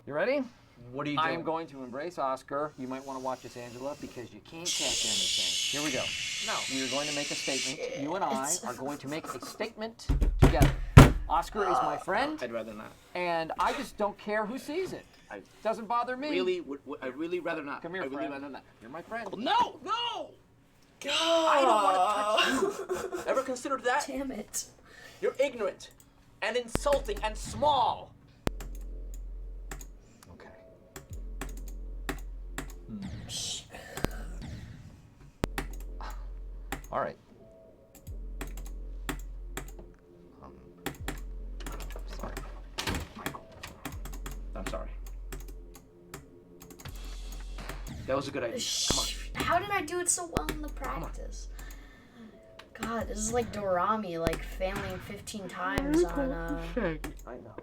Speaker 16: You ready?
Speaker 12: What are you
Speaker 16: I
Speaker 12: doing?
Speaker 16: am going to embrace Oscar. You might want to watch this, Angela, because you can't catch anything. Here we go. No. We are going to make a statement. You and I are going to make a statement together. Oscar is my friend.
Speaker 12: I'd rather not.
Speaker 16: And I just don't care who sees it. It doesn't bother me.
Speaker 12: I'd really rather not.
Speaker 16: Come here,
Speaker 12: I really
Speaker 16: friend.
Speaker 12: rather not.
Speaker 16: You're my friend.
Speaker 12: No! No! God! I don't want to touch you. Ever considered that?
Speaker 9: Damn it.
Speaker 12: You're ignorant and insulting and small.
Speaker 11: Okay. All right.
Speaker 12: Sorry. Michael. I'm sorry. That was a good idea. Come on.
Speaker 9: How did I do it so well in the practice? God, this is like Dorami, like failing 15 times on
Speaker 16: Thank you. I know.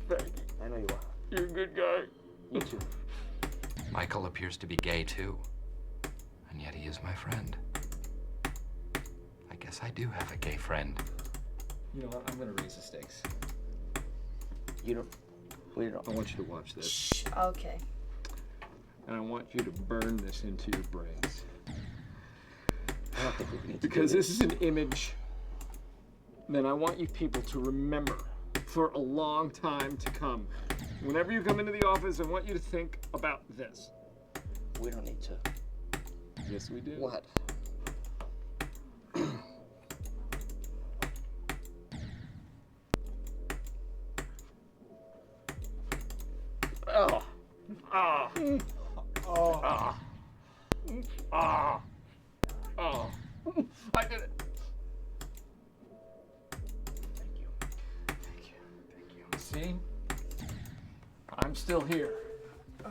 Speaker 16: Thank you. I know you are. You're a good guy.
Speaker 12: You too.
Speaker 6: Michael appears to be gay too, and yet he is my friend. I guess I do have a gay friend.
Speaker 16: You know what? I'm gonna raise the stakes.
Speaker 12: You don't. We don't.
Speaker 16: I want you to watch this.
Speaker 9: Okay.
Speaker 13: and I want you to burn this into your brains. Because this is an image that I want you people to remember for a long time to come. Whenever you come into the office, I want you to think about this.
Speaker 16: We don't need to.
Speaker 13: Yes, we do.
Speaker 16: What?
Speaker 13: Oh. Ah. Oh. Ah. Ah. Oh. I did it. Thank you. See? I'm still here.
Speaker 9: Oh,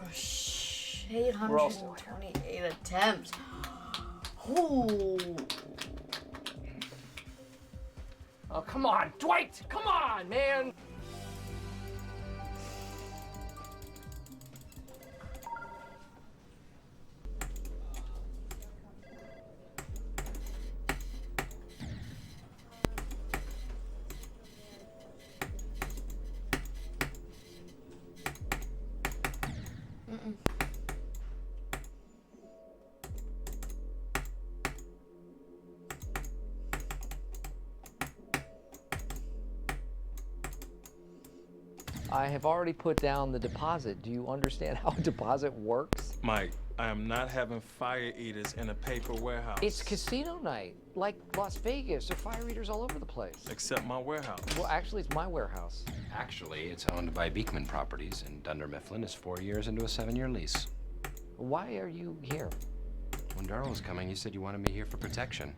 Speaker 13: We're all still
Speaker 9: 828 attempts. Ooh.
Speaker 11: Oh, come on, Dwight! Come on, man!
Speaker 16: I have already put down the deposit. Do you understand how a deposit works?
Speaker 1: Mike, I am not having fire eaters in a paper warehouse.
Speaker 16: It's casino night, like Las Vegas. There are fire eaters all over the place.
Speaker 1: Except my warehouse.
Speaker 16: Well, actually, it's my warehouse.
Speaker 6: Actually, it's owned by Beekman Properties, and Dunder Mifflin is 4 years into a 7-year lease.
Speaker 16: Why are you here?
Speaker 6: When Darrell was coming, you said you wanted me here for protection.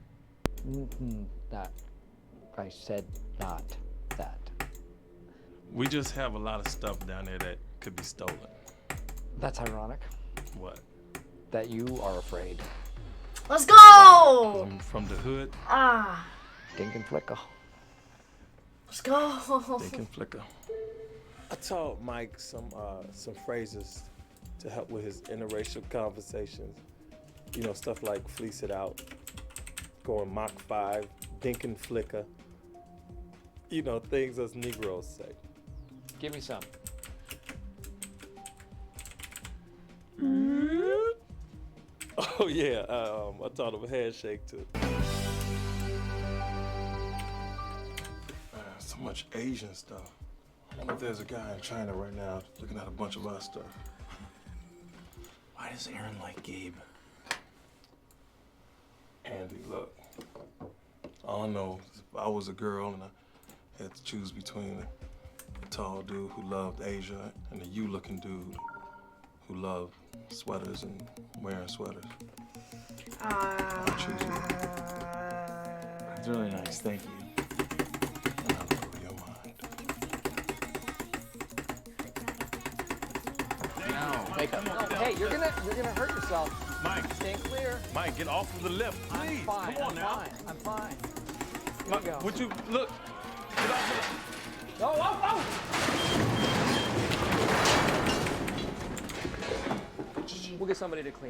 Speaker 16: I said not that.
Speaker 1: We just have a lot of stuff down there that could be stolen.
Speaker 16: That's ironic.
Speaker 1: What?
Speaker 16: That you are afraid.
Speaker 9: Let's go!
Speaker 1: I'm from the hood.
Speaker 9: Ah.
Speaker 16: Dink and flicker.
Speaker 9: Let's go.
Speaker 1: Dink and flicker.
Speaker 17: I taught Mike some phrases to help with his interracial conversations. You know, stuff like fleece it out, going Mach 5, dink and flicker. You know, things us Negroes say.
Speaker 16: Give me some.
Speaker 17: Oh yeah, I taught him a handshake too.
Speaker 1: So much Asian stuff. I wonder if there's a guy in China right now looking at a bunch of our stuff. Why does Aaron like Gabe? Andy, look. All I know is if I was a girl and I had to choose between a tall dude who loved Asia and a you-looking dude who loved sweaters and wearing sweaters. I'd choose you.
Speaker 2: It's really nice, thank you.
Speaker 1: I'll blow your mind.
Speaker 16: No. Hey, you're gonna hurt yourself.
Speaker 1: Mike.
Speaker 16: Stand clear.
Speaker 1: Mike, get off of the lift, please.
Speaker 16: I'm fine.
Speaker 1: Come on now.
Speaker 16: I'm fine.
Speaker 1: Here we go. Would you look? Get off of the...
Speaker 16: We'll get somebody to clean